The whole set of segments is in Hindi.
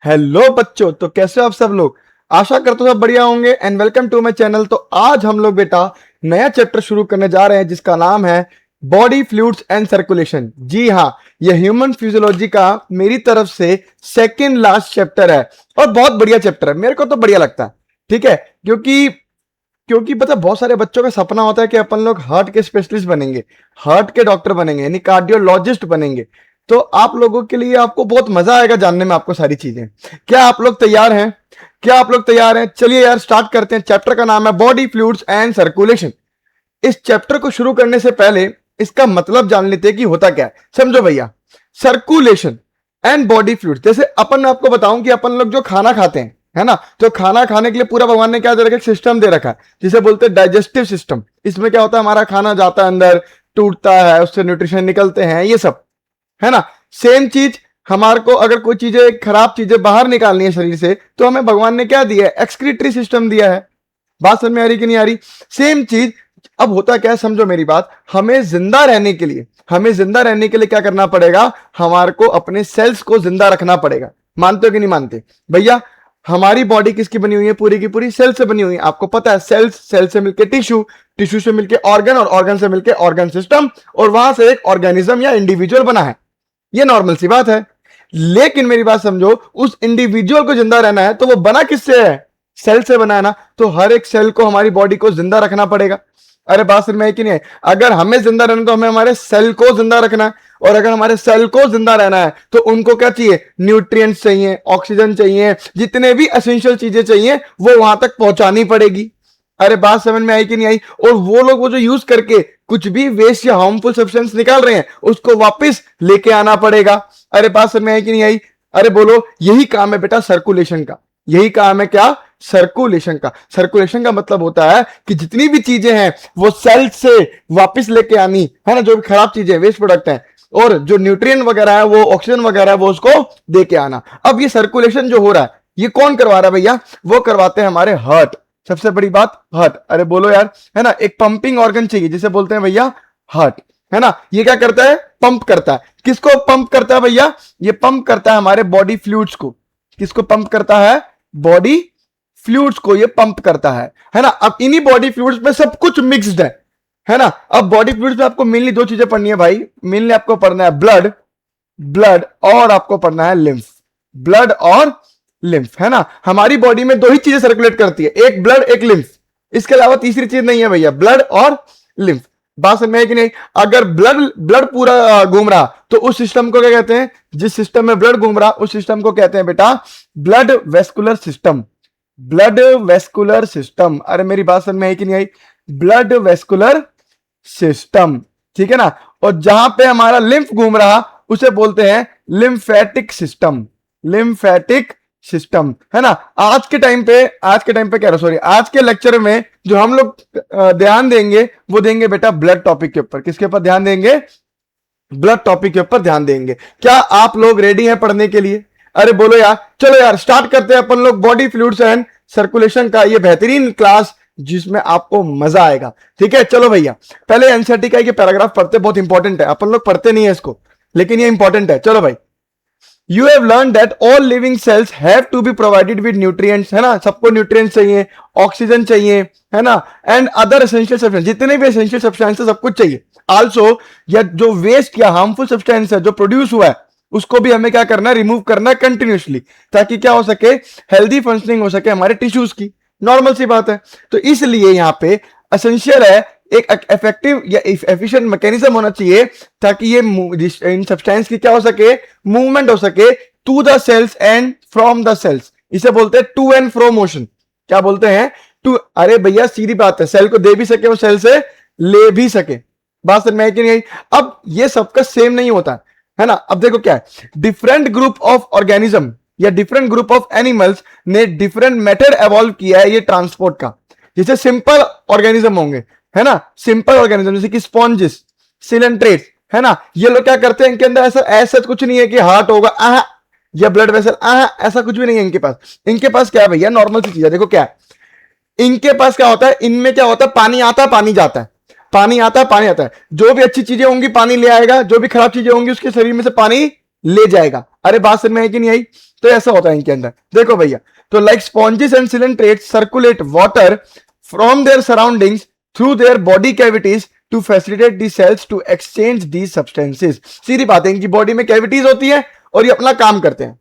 हेलो बच्चों, तो कैसे हो आप सब लोग। आशा करता हूँ सब बढ़िया होंगे and welcome to my channel. तो आज हम लोग बेटा नया चैप्टर शुरू करने जा रहे हैं जिसका नाम है बॉडी फ्लूइड्स एंड सर्कुलेशन। जी हाँ, ये ह्यूमन फिजियोलॉजी का मेरी तरफ से सेकंड लास्ट चैप्टर है और बहुत बढ़िया चैप्टर है, मेरे को तो बढ़िया लगता है। ठीक है, क्योंकि क्योंकि पता है, बहुत सारे बच्चों का सपना होता है कि अपन लोग हार्ट के स्पेशलिस्ट बनेंगे, हार्ट के डॉक्टर बनेंगे, यानी कार्डियोलॉजिस्ट बनेंगे। तो आप लोगों के लिए आपको बहुत मजा आएगा जानने में आपको सारी चीजें। क्या आप लोग तैयार हैं? क्या आप लोग तैयार हैं? चलिए यार स्टार्ट करते हैं। चैप्टर का नाम है बॉडी फ्लूइड्स एंड सर्कुलेशन। इस चैप्टर को शुरू करने से पहले इसका मतलब जान लेते हैं कि होता क्या है। समझो भैया, सर्कुलेशन एंड बॉडी फ्लूइड्स, जैसे अपन मैं आपको बताऊं कि अपन लोग जो खाना खाते हैं, है ना, तो खाना खाने के लिए पूरा भगवान ने क्या दे रखा है, सिस्टम दे रखा है जिसे बोलते हैं डाइजेस्टिव सिस्टम। इसमें क्या होता है, हमारा खाना जाता है अंदर, टूटता है, उससे न्यूट्रिशन निकलते हैं, ये सब, है ना। सेम चीज हमारे को अगर कोई चीजें खराब चीजें बाहर निकालनी है शरीर से, तो हमें भगवान ने क्या दिया है, एक्सक्रीटरी सिस्टम दिया है। बात समझ में आ रही कि नहीं आ रही? सेम चीज अब होता क्या है, समझो मेरी बात। हमें जिंदा रहने के लिए क्या करना पड़ेगा, हमारे को अपने सेल्स को जिंदा रखना पड़ेगा। मानते हो कि नहीं मानते भैया? हमारी बॉडी किसकी बनी हुई है, पूरी की पूरी सेल से बनी हुई है। आपको पता है, सेल से मिलके टिश्यू, टिश्यू से मिलके ऑर्गन, और ऑर्गन से मिलके ऑर्गन सिस्टम, और वहां से एक ऑर्गेनिज्म या इंडिविजुअल बना है। ये नॉर्मल सी बात है। लेकिन मेरी बात समझो, उस इंडिविजुअल को जिंदा रहना है तो वो बना किससे है, सेल से बना है ना। तो हर एक सेल को, हमारी बॉडी को जिंदा रखना पड़ेगा। अरे बात समझ में है कि नहीं है? अगर हमें जिंदा रहना तो हमें हमारे सेल को जिंदा रखना है, और अगर हमारे सेल को जिंदा रहना है तो उनको क्या चाहिए, न्यूट्रिएंट्स चाहिए, ऑक्सीजन चाहिए, जितने भी एसेंशियल चीजें चाहिए वो वहां तक पहुंचानी पड़ेगी। अरे बात समझ में आई कि नहीं आई? और वो लोग वो जो यूज करके कुछ भी वेस्ट या हार्मफुल सब्सटेंस निकाल रहे हैं, उसको वापस लेके आना पड़ेगा। अरे बात समझ में आई कि नहीं आई? अरे बोलो, यही काम है बेटा सर्कुलेशन का। यही काम है क्या, सर्कुलेशन का। सर्कुलेशन का मतलब होता है कि जितनी भी चीजें हैं वो सेल से वापस लेके आनी है ना, जो भी खराब चीजें, वेस्ट प्रोडक्ट हैं, और जो न्यूट्रिएंट वगैरह है, वो ऑक्सीजन वगैरह है, वो उसको दे के आना। अब ये सर्कुलेशन जो हो रहा है, ये कौन करवा रहा है भैया? वो करवाते हैं हमारे हार्ट। सबसे बड़ी बात हार्ट। अरे बोलो यार, है ना, एक पंपिंग ऑर्गन चाहिए जिसे बोलते हैं भैया हार्ट, है ना। ये क्या करता है, पंप करता है। किसको पंप करता है भैया? ये पंप करता है हमारे बॉडी फ्लूइड्स को। किसको पंप करता है? बॉडी फ्लूइड्स को ये पंप करता है ना। अब इन्हीं बॉडी फ्लूइड्स में सब कुछ मिक्स्ड है ना। अब बॉडी फ्लूइड्स में आपको मेनली दो चीजें पढ़नी है भाई। मेनली आपको पढ़ना है ब्लड, ब्लड, और आपको पढ़ना है लिम्फ। ब्लड और लिम्फ, है ना। हमारी बॉडी में दो ही चीजें सर्कुलेट करती है, एक ब्लड एक लिम्फ। इसके अलावा तीसरी चीज नहीं है भैया, ब्लड और लिम्फ। बात समझ में है कि नहीं? अगर ब्लड ब्लड पूरा घूम रहा तो उस सिस्टम को क्या कहते हैं, जिस सिस्टम में ब्लड घूम रहा उस सिस्टम को कहते हैं बेटा blood vascular system. Blood vascular system. अरे मेरी बात समझ में है कि नहीं आई? ब्लड वेस्कुलर सिस्टम, ठीक है ना। और जहां पे हमारा लिम्फ घूम रहा उसे बोलते हैं लिम्फेटिक सिस्टम। लिम्फेटिक सिस्टम, है ना। आज के टाइम पे कह रहा, सॉरी, आज के लेक्चर में जो हम लोग ध्यान देंगे वो देंगे बेटा ब्लड टॉपिक के ऊपर। किसके ऊपर ध्यान देंगे? ब्लड टॉपिक के ऊपर ध्यान देंगे। क्या आप लोग रेडी हैं पढ़ने के लिए? अरे बोलो यार, चलो यार स्टार्ट करते हैं अपन लोग बॉडी फ्लूइड्स एंड सर्कुलेशन का ये बेहतरीन क्लास, जिसमें आपको मजा आएगा। ठीक है, चलो भैया, पहले एनसीईआरटी का ये पैराग्राफ पढ़ते, बहुत इंपॉर्टेंट है। अपन लोग पढ़ते नहीं है इसको, लेकिन ये इंपॉर्टेंट है। चलो भाई, you have learn that all living cells have to be provided with nutrients, है ना। सबको न्यूट्रिएंट्स चाहिए, ऑक्सीजन चाहिए, है ना, एंड अदर एसेंशियल सब्सटेंस, जितने भी एसेंशियल सब्सटेंस है सब कुछ चाहिए। आल्सो, या जो वेस्ट या हार्मफुल सब्सटेंस है जो प्रोड्यूस हुआ है उसको भी हमें क्या करना है, रिमूव करना है कंटिन्यूसली, ताकि क्या हो सके, हेल्दी फंक्शनिंग हो सके हमारे टिश्यूज की। नॉर्मल सी बात है। तो इसलिए यहां पे एसेंशियल है एक इफेक्टिव या एफिशिएंट मैकेनिज्म होना चाहिए, ताकि ये इन सब्सटेंस की क्या हो सके, मूवमेंट हो सके to the cells and from the cells. इसे बोलते हैं टू एंड फ्रो मोशन। क्या बोलते हैं? टू। अरे भैया सीधी बात है, सेल को दे भी सके, वो सेल से ले भी सके। बात समझ में है कि नहीं? अब ये सबका सेम नहीं होता है ना। अब देखो क्या है, डिफरेंट ग्रुप ऑफ ऑर्गेनिज्म या डिफरेंट ग्रुप ऑफ एनिमल्स ने डिफरेंट मेथड एवॉल्व किया है ये ट्रांसपोर्ट का। जैसे सिंपल ऑर्गेनिज्म होंगे, है ना, सिंपल ऑर्गेनिज्म जैसे कि स्पॉन्जेस, सिलेंट्रेट्स, है ना, ये लोग क्या करते हैं, इनके अंदर ऐसा कुछ नहीं है कि हार्ट होगा या ब्लड वेसल, ऐसा कुछ भी नहीं है इनके पास। इनके पास क्या है भैया, नॉर्मल सी चीज है। देखो क्या है, इनके पास क्या होता है, इनमें क्या होता है, पानी आता है पानी जाता है, पानी आता है पानी आता है। जो भी अच्छी चीजें होंगी पानी ले आएगा, जो भी खराब चीजें होंगी उसके शरीर में से पानी ले जाएगा। अरे बात समझ में आई कि नहीं आई? तो ऐसा होता है इनके अंदर, देखो भैया। तो like sponges and coelenterates circulate water from their surroundings through their body cavities to facilitate the cells to exchange the substances. सीधी बात है, इनकी बॉडी में कैविटीज होती है और ये अपना काम करते हैं।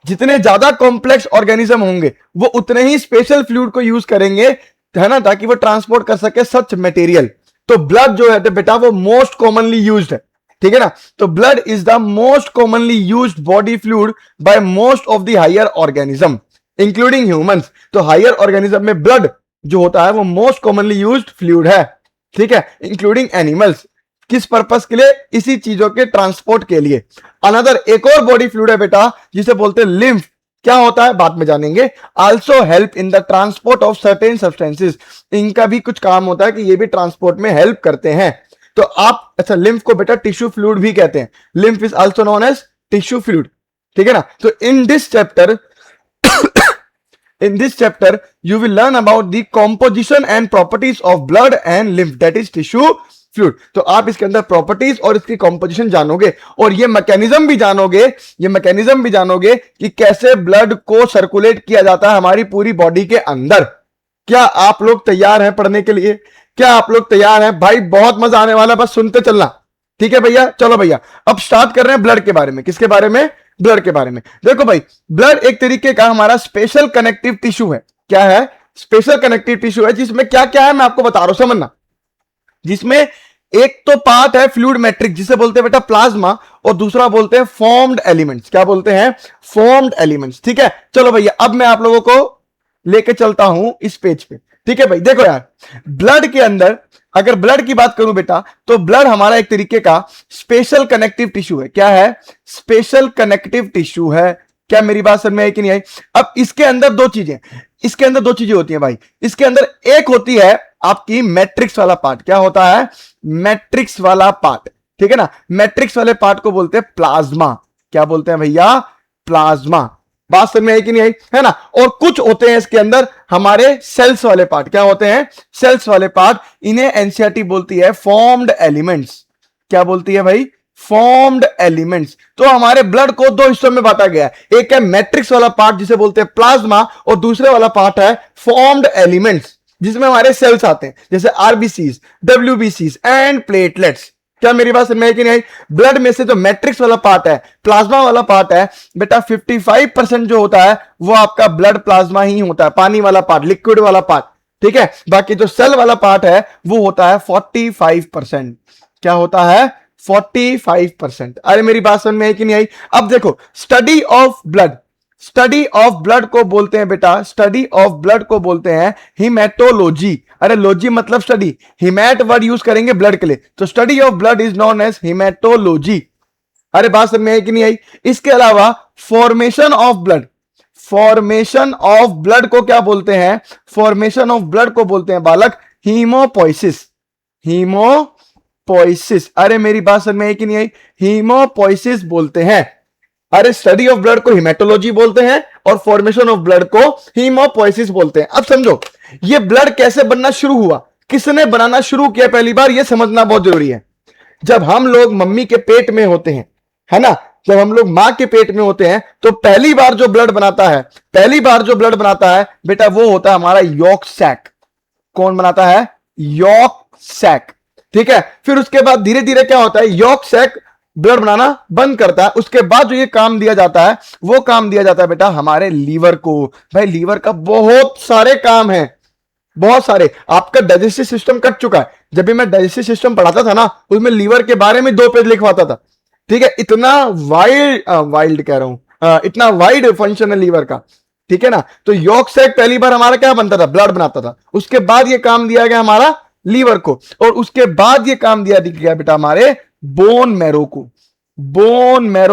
जितने ज्यादा कॉम्प्लेक्स ऑर्गेनिज्म होंगे वो उतने ही स्पेशल फ्लूइड को यूज करेंगे, है ना, ताकि वो ट्रांसपोर्ट कर सके सच मटेरियल। तो ब्लड जो है तो बेटा वो मोस्ट कॉमनली यूज्ड है, ठीक है ना। तो blood is the most commonly used body fluid by most of the higher organism including humans. तो हायर ऑर्गेनिज्म में ब्लड जो होता है वो मोस्ट कॉमनली यूज्ड फ्लूइड है, ठीक है, इंक्लूडिंग एनिमल्स। किस पर्पस के लिए? इसी चीजों के ट्रांसपोर्ट के लिए। अनदर एक और बॉडी फ्लूइड है बेटा जिसे बोलते हैं लिम्फ। क्या होता है बाद में जानेंगे। Also help in the transport of certain substances. इनका भी कुछ काम होता है कि ये भी ट्रांसपोर्ट में हेल्प करते हैं। तो आप अच्छा, लिम्फ को बेटा टिश्यू फ्लूइड भी कहते हैं। Lymph is also known as tissue fluid, ठीक है ना। तो in this chapter you will learn about the composition and properties of blood and lymph, that is tissue fluid। तो आप इसके अंदर प्रॉपर्टीज और इसकी कॉम्पोजिशन जानोगे और ये मैकेनिज्म भी जानोगे कि कैसे ब्लड को सर्कुलेट किया जाता है हमारी पूरी बॉडी के अंदर। क्या आप लोग तैयार हैं पढ़ने के लिए? क्या आप लोग तैयार हैं भाई? बहुत मजा आने वाला, बस सुनते चलना, ठीक है भैया। चलो भैया अब स्टार्ट कर रहे हैं ब्लड के बारे में। किसके बारे में? ब्लड के बारे में। देखो भाई, ब्लड एक तरीके का हमारा स्पेशल कनेक्टिव टिश्यू है। क्या है? स्पेशल कनेक्टिव टिश्यू है जिसमें क्या क्या है मैं आपको बता रहा हूं, समझना। जिसमें एक तो पार्ट है फ्लूइड मैट्रिक्स जिसे बोलते हैं बेटा प्लाज्मा, और दूसरा बोलते हैं फॉर्म्ड एलिमेंट्स। क्या बोलते हैं? फॉर्म्ड एलिमेंट्स, ठीक है। चलो भैया अब मैं आप लोगों को लेके चलता हूं इस पेज पे, ठीक है भाई। देखो यार, ब्लड के अंदर अगर ब्लड की बात करूं बेटा तो ब्लड हमारा एक तरीके का स्पेशल कनेक्टिव टिश्यू है। क्या है? स्पेशल कनेक्टिव टिश्यू है। क्या मेरी बात समझ में आई कि नहीं आई? अब इसके अंदर दो चीजें होती हैं भाई। इसके अंदर एक होती है आपकी मैट्रिक्स वाला पार्ट। क्या होता है? मैट्रिक्स वाला पार्ट, ठीक है ना। मैट्रिक्स वाले पार्ट को बोलते हैं प्लाज्मा। क्या बोलते हैं भैया? प्लाज्मा। बात समझ में आई कि नहीं आई? है ना। और कुछ होते हैं इसके अंदर हमारे सेल्स वाले पार्ट। क्या होते हैं? सेल्स वाले पार्ट। इन्हें एनसीईआरटी बोलती है फॉर्म्ड एलिमेंट्स। क्या बोलती है भाई? Formed elements. तो हमारे ब्लड को दो हिस्सों में बांटा गया है। एक है मैट्रिक्स वाला पार्ट जिसे बोलते हैं प्लाज्मा, और दूसरे वाला पार्ट है फॉर्म्ड एलिमेंट्स जिसमें हमारे सेल्स आते हैं, जैसे आरबीसीज, डब्ल्यूबीसीज एंड प्लेटलेट्स। क्या मेरी बात समझ में आई कि नहीं आई? ब्लड में से जो मैट्रिक्स वाला पार्ट है, प्लाज्मा वाला पार्ट है बेटा, 55% जो होता है वो आपका ब्लड प्लाज्मा ही होता है, पानी वाला पार्ट, लिक्विड वाला पार्ट, ठीक है। बाकी जो सेल वाला पार्ट है वो होता है 45%। क्या होता है? 45%। अरे मेरी बात समझ में आई कि नहीं आई? अब देखो, स्टडी ऑफ ब्लड को बोलते हैं बेटा, स्टडी ऑफ ब्लड को बोलते हैं हिमेटोलॉजी। अरे लॉजी मतलब स्टडी, हिमेट वर्ड यूज करेंगे ब्लड के लिए, तो study of blood is known as haematology. अरे बात समझ में आई कि नहीं आई? इसके अलावा फॉर्मेशन ऑफ ब्लड को क्या बोलते हैं? फॉर्मेशन ऑफ ब्लड को बोलते हैं बालक हीमोपोइसिस। अरे मेरी बात समझ में आई कि नहीं आई? हीमोपोइसिस बोलते हैं। अरे स्टडी ऑफ ब्लड को हिमेटोलॉजी बोलते हैं और फॉर्मेशन ऑफ ब्लड को हीमोपोइसिस बोलते हैं। अब समझो ये ब्लड कैसे बनना शुरू हुआ, किसने बनाना शुरू किया पहली बार, ये समझना बहुत जरूरी है। जब हम लोग मम्मी के पेट में होते हैं, है ना, जब हम लोग मां के पेट में होते हैं तो पहली बार जो ब्लड बनाता है बेटा वो होता है हमारा यॉर्क सैक। कौन बनाता है? यॉर्क सैक, ठीक है। फिर उसके बाद धीरे धीरे क्या होता है, यॉर्क सैक ब्लड बनाना बंद करता है। उसके बाद जो ये काम दिया जाता है वो काम दिया जाता है बेटा हमारे लीवर को। भाई लीवर का बहुत सारे काम है, बहुत सारे। आपका डाइजेस्टिव सिस्टम कट चुका है। जब भी मैं डाइजेस्टिव सिस्टम पढ़ाता था ना उसमें लीवर के बारे में 2 पेज लिखवाता था, ठीक है। इतना इतना वाइड फंक्शन है लीवर का, ठीक है ना। तो यॉर्क सैक पहली बार हमारा क्या बनता था? ब्लड बनाता था। उसके बाद ये काम दिया गया हमारा लीवर को, और उसके बाद ये काम दिया गया बेटा हमारे बोन मैरो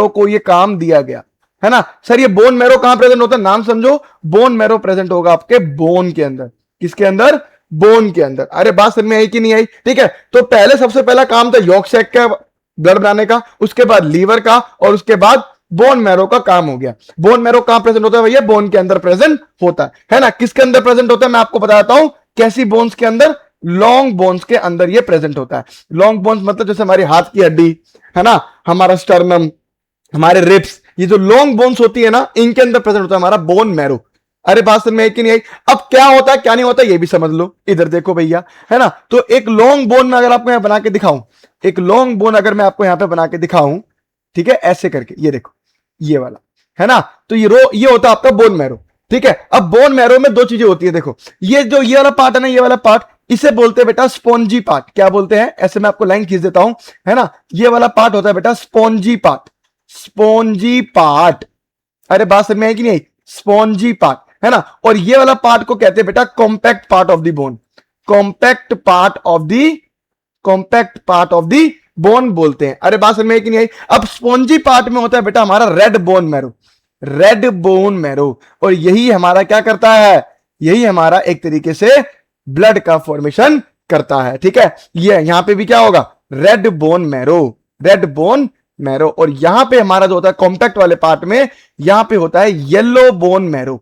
को ये काम दिया गया, है ना। सर ये बोन मैरो कहां प्रेजेंट होता है? नाम समझो, बोन मैरो प्रेजेंट होगा आपके बोन के अंदर। किसके अंदर? बोन के अंदर। अरे बात समझ में आई कि नहीं आई? ठीक है। तो पहले सबसे पहला काम था यॉर्क सैक का ब्लड बनाने का, उसके बाद लीवर का, और उसके बाद बोन मैरो का काम हो गया। बोन मैरो कहां प्रेजेंट होता है भैया? बोन के अंदर प्रेजेंट होता है ना। किसके अंदर प्रेजेंट होता है मैं आपको बताता हूं। कैसी बोन्स के अंदर? लॉन्ग बोन्स के अंदर ये प्रेजेंट होता है। लॉन्ग बोन्स मतलब जैसे हमारी हाथ की हड्डी, है ना, हमारा स्टर्नम, हमारे रिब्स, ये जो लॉन्ग बोन्स होती है ना, इनके अंदर प्रेजेंट होता है हमारा बोन मैरो। अरे बात समझ में आई कि नहीं आई? अब क्या होता है क्या नहीं होता ये भी समझ लो, इधर देखो भैया, है ना। तो एक लॉन्ग बोन में अगर आपको यहां बना के दिखाऊं, एक लॉन्ग बोन अगर मैं आपको यहां पे बना के दिखाऊं, ठीक है, ऐसे करके, ये देखो, ये वाला, है ना। तो ये होता है आपका बोन मैरो, ठीक है। अब बोन मैरो में दो चीजें होती है, देखो, ये जो ये वाला पार्ट है ना, ये वाला पार्ट, इसे बोलते हैं बेटा स्पॉन्जी पार्ट। क्या बोलते हैं? ऐसे मैं आपको लाइन खींच देता हूं, है ना। ये वाला पार्ट होता है बेटा स्पॉन्जी पार्ट, स्पॉन्जी पार्ट। अरे बात समझ में आई कि नहीं आई? स्पॉन्जी पार्ट, है ना। और ये वाला पार्ट को कहते हैं बेटा compact part of the bone, compact part of the, compact part of the bone बोलते हैं। अरे बात समझ में आई कि नहीं आई? अब स्पॉन्जी पार्ट में होता है बेटा हमारा red bone marrow, red bone marrow. और यही हमारा क्या करता है? यही हमारा एक तरीके से ब्लड का फॉर्मेशन करता है, ठीक है। ये यहां पे भी क्या होगा? Red bone marrow, red bone marrow. और यहां पे हमारा जो होता है कॉम्पैक्ट वाले पार्ट में, यहां पे होता है येलो बोन मैरो।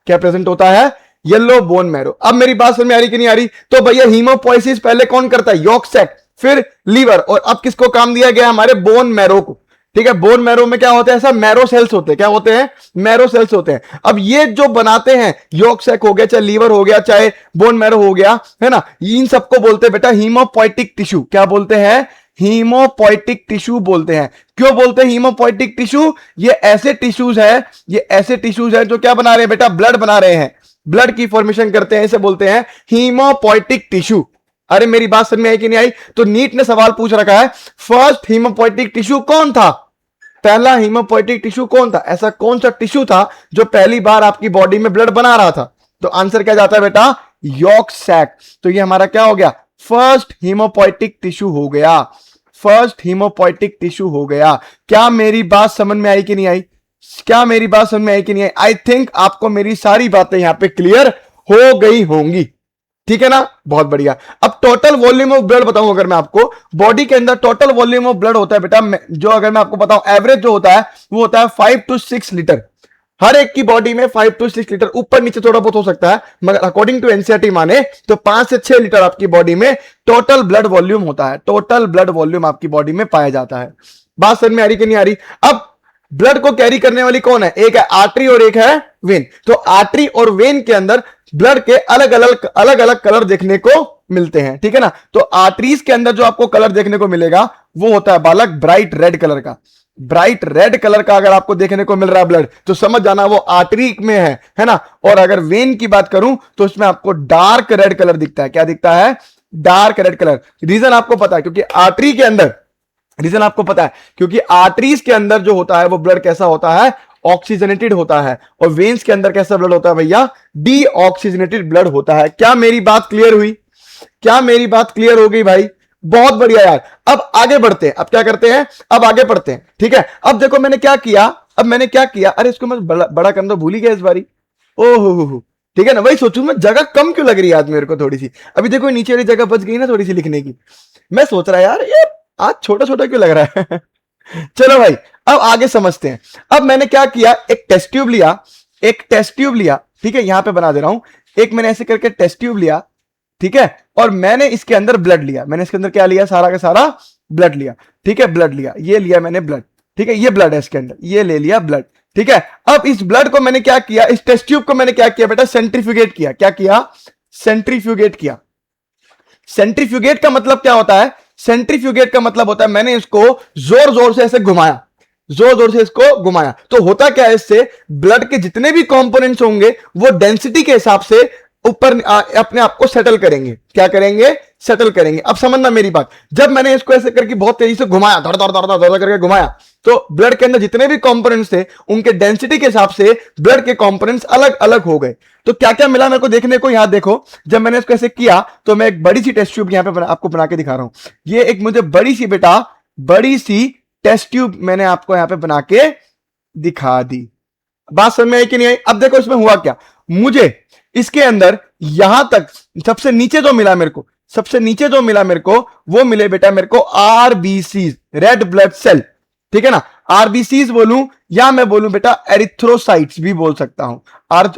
क्या प्रेजेंट होता है? Yellow bone marrow. अब मेरी बात समझ में आ रही कि नहीं आ रही? तो भैया हीमोपोइसिस पहले कौन करता है? यॉर्क सैक, फिर लीवर, और अब किसको काम दिया गया? हमारे बोन मैरो को, ठीक है। बोन मैरो में क्या होता है? ऐसा मैरो सेल्स होते हैं। क्या होते हैं? मैरो सेल्स होते हैं। अब ये जो बनाते हैं, यॉर्क सैक हो गया, चाहे लीवर हो गया, चाहे बोन मैरो हो गया, है ना, इन सबको बोलते हैं बेटा हीमोपोइटिक टिश्यू। क्या बोलते हैं? हीमोपोइटिक टिश्यू बोलते हैं। क्यों बोलते हैं हीमोपोइटिक टिश्यू? ये ऐसे टिश्यूज है, ये ऐसे टिश्यूज है जो क्या बना रहे हैं बेटा? ब्लड बना रहे हैं, ब्लड की फॉर्मेशन करते हैं, इसे बोलते हैं हीमोपोइटिक टिश्यू। अरे मेरी बात समझ में आई कि नहीं आई? तो नीट ने सवाल पूछ रखा है, फर्स्ट हीमोपोइटिक टिश्यू कौन था? पहला हीमोपोइटिक टिश्यू कौन था? ऐसा कौन सा टिश्यू था जो पहली बार आपकी बॉडी में ब्लड बना रहा था? तो आंसर क्या जाता है बेटा? Yolk sac. तो ये हमारा क्या हो गया? फर्स्ट हीमोपोइटिक टिश्यू हो गया, फर्स्ट हीमोपोइटिक टिश्यू हो गया। क्या मेरी बात समझ में आई कि नहीं आई? क्या मेरी बात समझ में आई कि नहीं आई? आई थिंक आपको मेरी सारी बातें यहां पे क्लियर हो गई होंगी, ठीक है ना। बहुत बढ़िया। अब टोटल वॉल्यूम ऑफ ब्लड बताऊं अगर मैं आपको, बॉडी के अंदर टोटल वॉल्यूम ऑफ ब्लड होता है बेटा, जो अगर मैं आपको बताऊं एवरेज जो होता है वो होता है 5 to 6 लीटर। हर एक की बॉडी में 5 to 6 लीटर, ऊपर नीचे थोड़ा बहुत हो सकता है, मगर अकॉर्डिंग टू एनसीईआरटी माने तो 5 से 6 लीटर आपकी बॉडी में टोटल ब्लड वॉल्यूम होता है, टोटल ब्लड वॉल्यूम आपकी बॉडी में पाया जाता है। बात समझ में आ रही कि नहीं आ रही? अब ब्लड को कैरी करने वाली कौन है? एक है आर्टरी और एक है वेन। तो आर्टरी और वेन के अंदर ब्लड के अलग अलग कलर देखने को मिलते हैं, ठीक है ना। तो आर्टरीज के अंदर जो आपको कलर देखने को मिलेगा वो होता है बालक ब्राइट रेड कलर का, ब्राइट रेड कलर का अगर आपको देखने को मिल रहा है ब्लड, तो समझ जाना वो आर्टरी में है ना। और अगर वेन की बात करूं तो उसमें आपको डार्क रेड कलर दिखता है। क्या दिखता है? Dark red colour. रीजन आपको पता है, क्योंकि आर्टरी के अंदर, रीजन आपको पता है क्योंकि आर्टरीज के अंदर जो होता है वो ब्लड कैसा होता है? ऑक्सीजनेटेड होता है। और वेन्स के अंदर कैसा ब्लड होता है भैया? डीऑक्सीजनेटेड ब्लड होता है। क्या मेरी बात क्लियर हुई? क्या मेरी बात क्लियर हो गई भाई? बहुत बढ़िया यार। अब आगे बढ़ते हैं, अब क्या करते हैं? अब आगे बढ़ते हैं, ठीक है। अब देखो मैंने क्या किया, अब मैंने क्या किया, अरे इसको मैं बड़ा करना भूल ही गया इस बारी। ओहो, ठीक है ना, वही सोचूं मैं, जगह कम क्यों लग रही है आज मेरे को थोड़ी सी। अभी देखो नीचे वाली जगह बच गई ना थोड़ी सी लिखने की। मैं सोच रहा यार ये आज छोटा छोटा क्यों लग रहा है। चलो भाई अब आगे समझते हैं। अब मैंने क्या किया, एक टेस्ट ट्यूब लिया, एक टेस्ट ट्यूब लिया, ठीक है, यहां पे बना दे रहा हूं। एक मैंने ऐसे करके टेस्ट ट्यूब लिया, ठीक है, और मैंने इसके अंदर ब्लड लिया। मैंने इसके अंदर क्या लिया? सारा का सारा ब्लड लिया, ठीक है, ब्लड लिया, ये लिया मैंने ब्लड, ठीक है, ये ब्लड है इसके अंदर, ये ले लिया ब्लड, ठीक है। अब इस ब्लड को मैंने क्या किया, इस टेस्ट ट्यूब को मैंने क्या किया बेटा? सेंट्रीफ्यूगेट किया। क्या किया? सेंट्रीफ्यूगेट किया। सेंट्रीफ्यूगेट का मतलब क्या होता है? सेंट्रीफ्यूगेट का मतलब होता है मैंने इसको जोर जोर से ऐसे घुमाया, जोर जोर से इसको घुमाया। तो होता क्या है, इससे ब्लड के जितने भी कंपोनेंट्स होंगे वो डेंसिटी के हिसाब से ऊपर अपने आप को सेटल करेंगे। क्या करेंगे? सेटल करेंगे। अब समझना मेरी बात, जब मैंने इसको ऐसे करके बहुत तेजी से घुमाया, धड़ धड़ धड़ धड़ करके घुमाया, तो ब्लड के अंदर जितने भी कंपोनेंट्स थे उनके डेंसिटी के हिसाब से ब्लड के कंपोनेंट्स अलग अलग हो गए। तो क्या क्या मिला मेरे को देखने को? यहां देखो, जब मैंने इसको ऐसे किया तो मैं एक बड़ी सी टेस्ट ट्यूब यहां पे आपको बना के दिखा रहा हूं। ये एक मुझे बड़ी सी बेटा, बड़ी सी टेस्ट ट्यूब मैंने आपको यहां पे बना के दिखा दी। बात समझ में आई कि नहीं आई? अब देखो इसमें हुआ क्या, मुझे इसके अंदर यहां तक सबसे नीचे जो मिला मेरे को, सबसे नीचे जो मिला मेरे को, वो मिले बेटा मेरे को आरबीसी, रेड ब्लड सेल, ठीक है ना। आरबीसी बोलूं या मैं बोलूं बेटा एरिथ्रोसाइट्स भी बोल सकता हूं।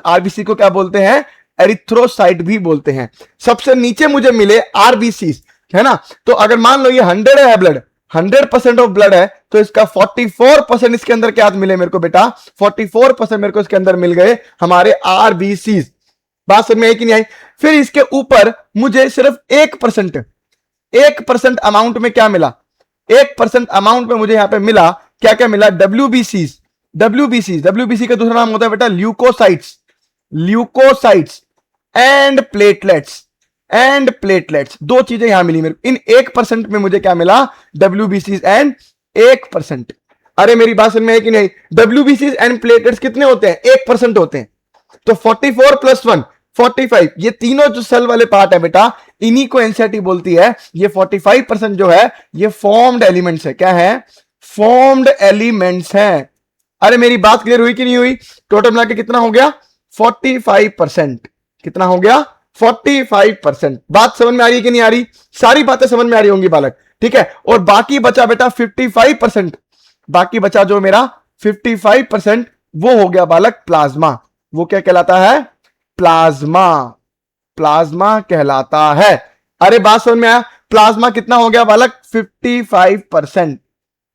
आरबीसी को क्या बोलते हैं? एरिथ्रोसाइट भी बोलते हैं। सबसे नीचे मुझे मिले आरबीसी, है ना। तो अगर मान लो ये 100 है ब्लड, 100% ऑफ ब्लड है तो इसका 44% इसके अंदर क्या मिले मेरे को बेटा, 44% मेरे को इसके अंदर मिल गए हमारे आरबीसीज। बात समझ में आई कि नहीं आई? फिर इसके ऊपर मुझे सिर्फ 1% अमाउंट में क्या मिला, 1% अमाउंट में मुझे यहां पे मिला क्या क्या मिला, डब्ल्यूबीसीज। डब्ल्यूबीसी का दूसरा नाम होता है बेटा ल्यूकोसाइट्स, ल्यूकोसाइट्स एंड प्लेटलेट्स। दो चीजें यहां मिली मेरे, इन 1% में मुझे क्या मिला, डब्ल्यूबीसीज एंड 1%। अरे मेरी बात समझ में है कि नहीं? डब्ल्यूबीसीज एंड प्लेटलेट्स कितने होते हैं, 1% होते हैं। तो 44 + 1 45, ये तीनों जो सेल वाले पार्ट है बेटा, इन्हीं को एनसीईआरटी बोलती है ये 45% जो है ये फॉर्म्ड एलिमेंट्स है। क्या है? फॉर्म्ड एलिमेंट्स हैं। अरे मेरी बात क्लियर हुई कि नहीं हुई? टोटल मिला के कितना हो गया, 45%। कितना हो गया, 45%। बात समझ में आ रही है कि नहीं आ रही? सारी बातें समझ में आ रही होंगी बालक, ठीक है। और बाकी बचा बेटा 55%, बाकी बचा जो मेरा 55% वो हो गया बालक प्लाज्मा। वो क्या कहलाता है? प्लाज्मा, प्लाज्मा कहलाता है। अरे बात समझ में आया? प्लाज्मा कितना हो गया बालक, 55%।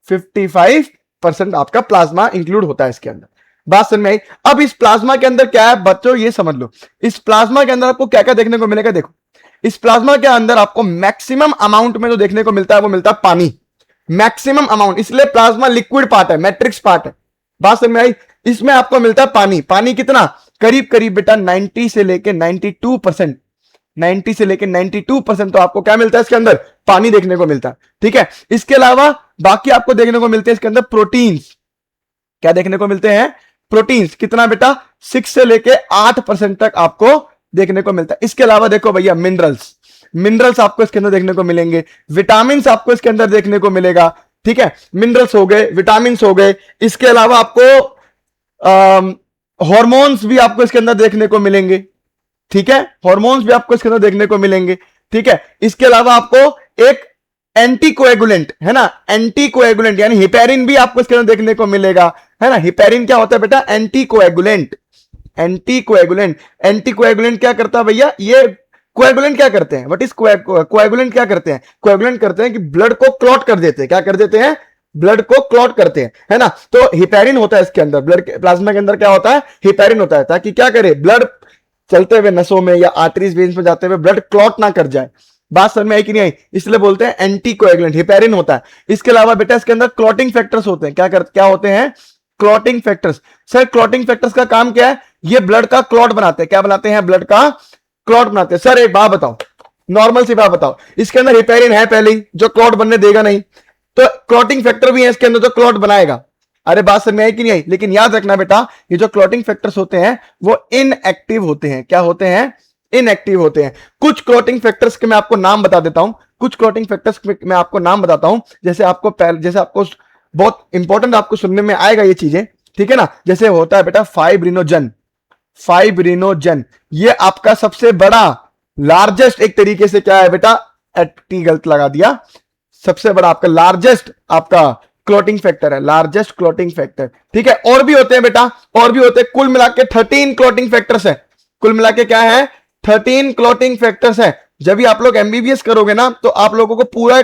55% आपका प्लाज्मा इंक्लूड होता है इसके अंदर। बात समझ में आई? अब इस प्लाज्मा के अंदर क्या है बच्चों, ये समझ लो। इस प्लाज्मा के अंदर आपको क्या क्या देखने को मिलेगा, देखो। इस प्लाज्मा के अंदर आपको मैक्सिमम अमाउंट में जो देखने को मिलता है वो मिलता है पानी, मैक्सिमम अमाउंट। इसलिए प्लाज्मा लिक्विड पार्ट है, मैट्रिक्स पार्ट है। बात समझ में आई? इसमें आपको मिलता है पानी। पानी कितना, करीब करीब बेटा 90 से लेके 92%, 90 से लेके 92% तो आपको क्या मिलता है इसके अंदर, पानी देखने को मिलता है, ठीक है। इसके अलावा बाकी आपको देखने को मिलते हैं इसके अंदर प्रोटीन्स। क्या देखने को मिलते हैं, प्रोटीन्स। कितना बेटा, 6 से लेके 8% तक आपको देखने को मिलता है। इसके अलावा देखो भैया मिनरल्स, मिनरल्स आपको इसके अंदर देखने को मिलेंगे, विटामिन आपको इसके अंदर देखने को मिलेगा, ठीक है। मिनरल्स हो गए, विटामिन हो गए। इसके अलावा आपको हॉर्मोन्स भी आपको इसके अंदर देखने को मिलेंगे, ठीक है। हॉर्मोन्स भी आपको इसके अंदर देखने को मिलेंगे, ठीक है। इसके अलावा आपको एक एंटीकोएगुलेंट है ना, एंटीकोएगुलेंट यानी हिपेरिन भी आपको इसके अंदर देखने को मिलेगा, है ना। हिपेरिन क्या होता है बेटा, एंटीकोएगुलेंट। एंटीकोएगुलेंट, एंटीकोएगुलेंट क्या करता है भैया, ये कोएगुलेंट क्या करते हैं, व्हाट इज कोएगुलेंट क्या करते हैं, कोएगुलेंट करते हैं कि ब्लड को क्लॉट कर देते हैं। क्या कर देते हैं, ब्लड को क्लॉट करते हैं, है ना। तो हिपेरिन होता है इसके अंदर, ब्लड के प्लाज्मा के अंदर क्या होता है, हिपेरिन होता है, ताकि क्या करे, ब्लड चलते हुए नसों में या आर्टरीज वेन्स में जाते हुए ब्लड क्लॉट ना कर जाए। बात समझ में आई कि नहीं आई? इसलिए बोलते हैं एंटीकोएगुलेंट, हिपेरिन होता है। इसके अलावा बेटा इसके अंदर क्लॉटिंग फैक्टर्स होते हैं। क्या होते हैं, clotting factors. Sir clotting factors का काम क्या है, ये ब्लड का क्लॉट बनाते हैं। क्या बनाते हैं, ब्लड का क्लॉट बनाते हैं। सर एक बात बताओ, नॉर्मल सी बात बताओ, इसके अंदर हिपेरिन है पहले ही जो क्लॉट बनने देगा नहीं, तो क्लॉटिंग फैक्टर भी है इसके अंदर जो क्लॉट बनाएगा। अरे बात समझ में आई कि नहीं आई? लेकिन याद रखना बेटा, ये जो क्लॉटिंग फैक्टर्स होते हैं वो इनएक्टिव होते हैं। क्या होते हैं, इनएक्टिव होते हैं। कुछ क्लॉटिंग फैक्टर्स के मैं आपको नाम बता देता हूं, कुछ क्लॉटिंग फैक्टर्स मैं आपको नाम बताता हूं, जैसे आपको बहुत इंपॉर्टेंट आपको सुनने में आएगा ये चीजें, ठीक है ना। जैसे होता है बेटा फाइब्रिनोजन, फाइब्रिनोजन ये आपका सबसे बड़ा लार्जेस्ट एक तरीके से क्या है बेटा, टी गलत लगा दिया, सबसे बड़ा आपका लार्जेस्ट आपका क्लॉटिंग फैक्टर है, लार्जेस्ट क्लॉटिंग फैक्टर, ठीक है। और भी होते हैं बेटा, और भी होते हैं, कुल मिला के 13 क्लॉटिंग फैक्टर्स है। कुल मिला के क्या है, 13 क्लॉटिंग फैक्टर्स है। जब भी आप लोग एमबीबीएस करोगे ना, तो आप लोगों को पूरा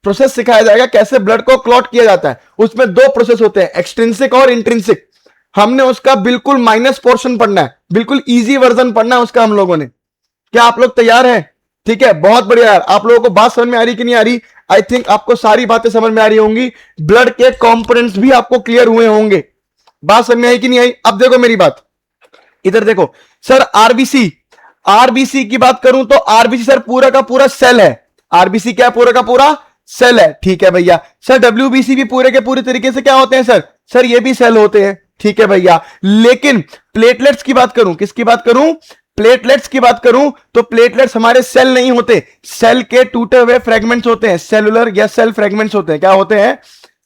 प्रोसेस सिखाया जाएगा कैसे ब्लड को क्लॉट किया जाता है। उसमें 2 प्रोसेस होते हैं, एक्सट्रिंसिक और इंट्रिंसिक। हमने उसका बिल्कुल माइनस पोर्शन पढ़ना है, बिल्कुल इजी वर्जन पढ़ना है उसका हम लोगों ने। क्या आप लोग तैयार हैं? ठीक है, बहुत बढ़िया यार। आप लोगों को बात समझ में आ रही कि नहीं आ रही? आई थिंक आपको सारी बातें समझ में आ रही होंगी, ब्लड के कंपोनेंट्स भी आपको क्लियर हुए होंगे। बात समझ में आई कि नहीं आई? अब देखो मेरी बात, इधर देखो सर, आरबीसी, आरबीसी की बात करूं तो आरबीसी सर पूरा का पूरा सेल है। आरबीसी क्या, पूरा का पूरा सेल है, ठीक है भैया। सर डब्ल्यूबीसी भी पूरे के पूरे तरीके से क्या होते हैं सर? सर ये भी सेल होते हैं, ठीक है भैया। लेकिन प्लेटलेट्स की बात करूं, किसकी बात करूं, प्लेटलेट्स की बात करूं तो प्लेटलेट्स हमारे सेल नहीं होते, सेल के टूटे हुए फ्रेगमेंट्स होते हैं, सेलुलर या सेल फ्रेगमेंट्स होते हैं। क्या होते हैं?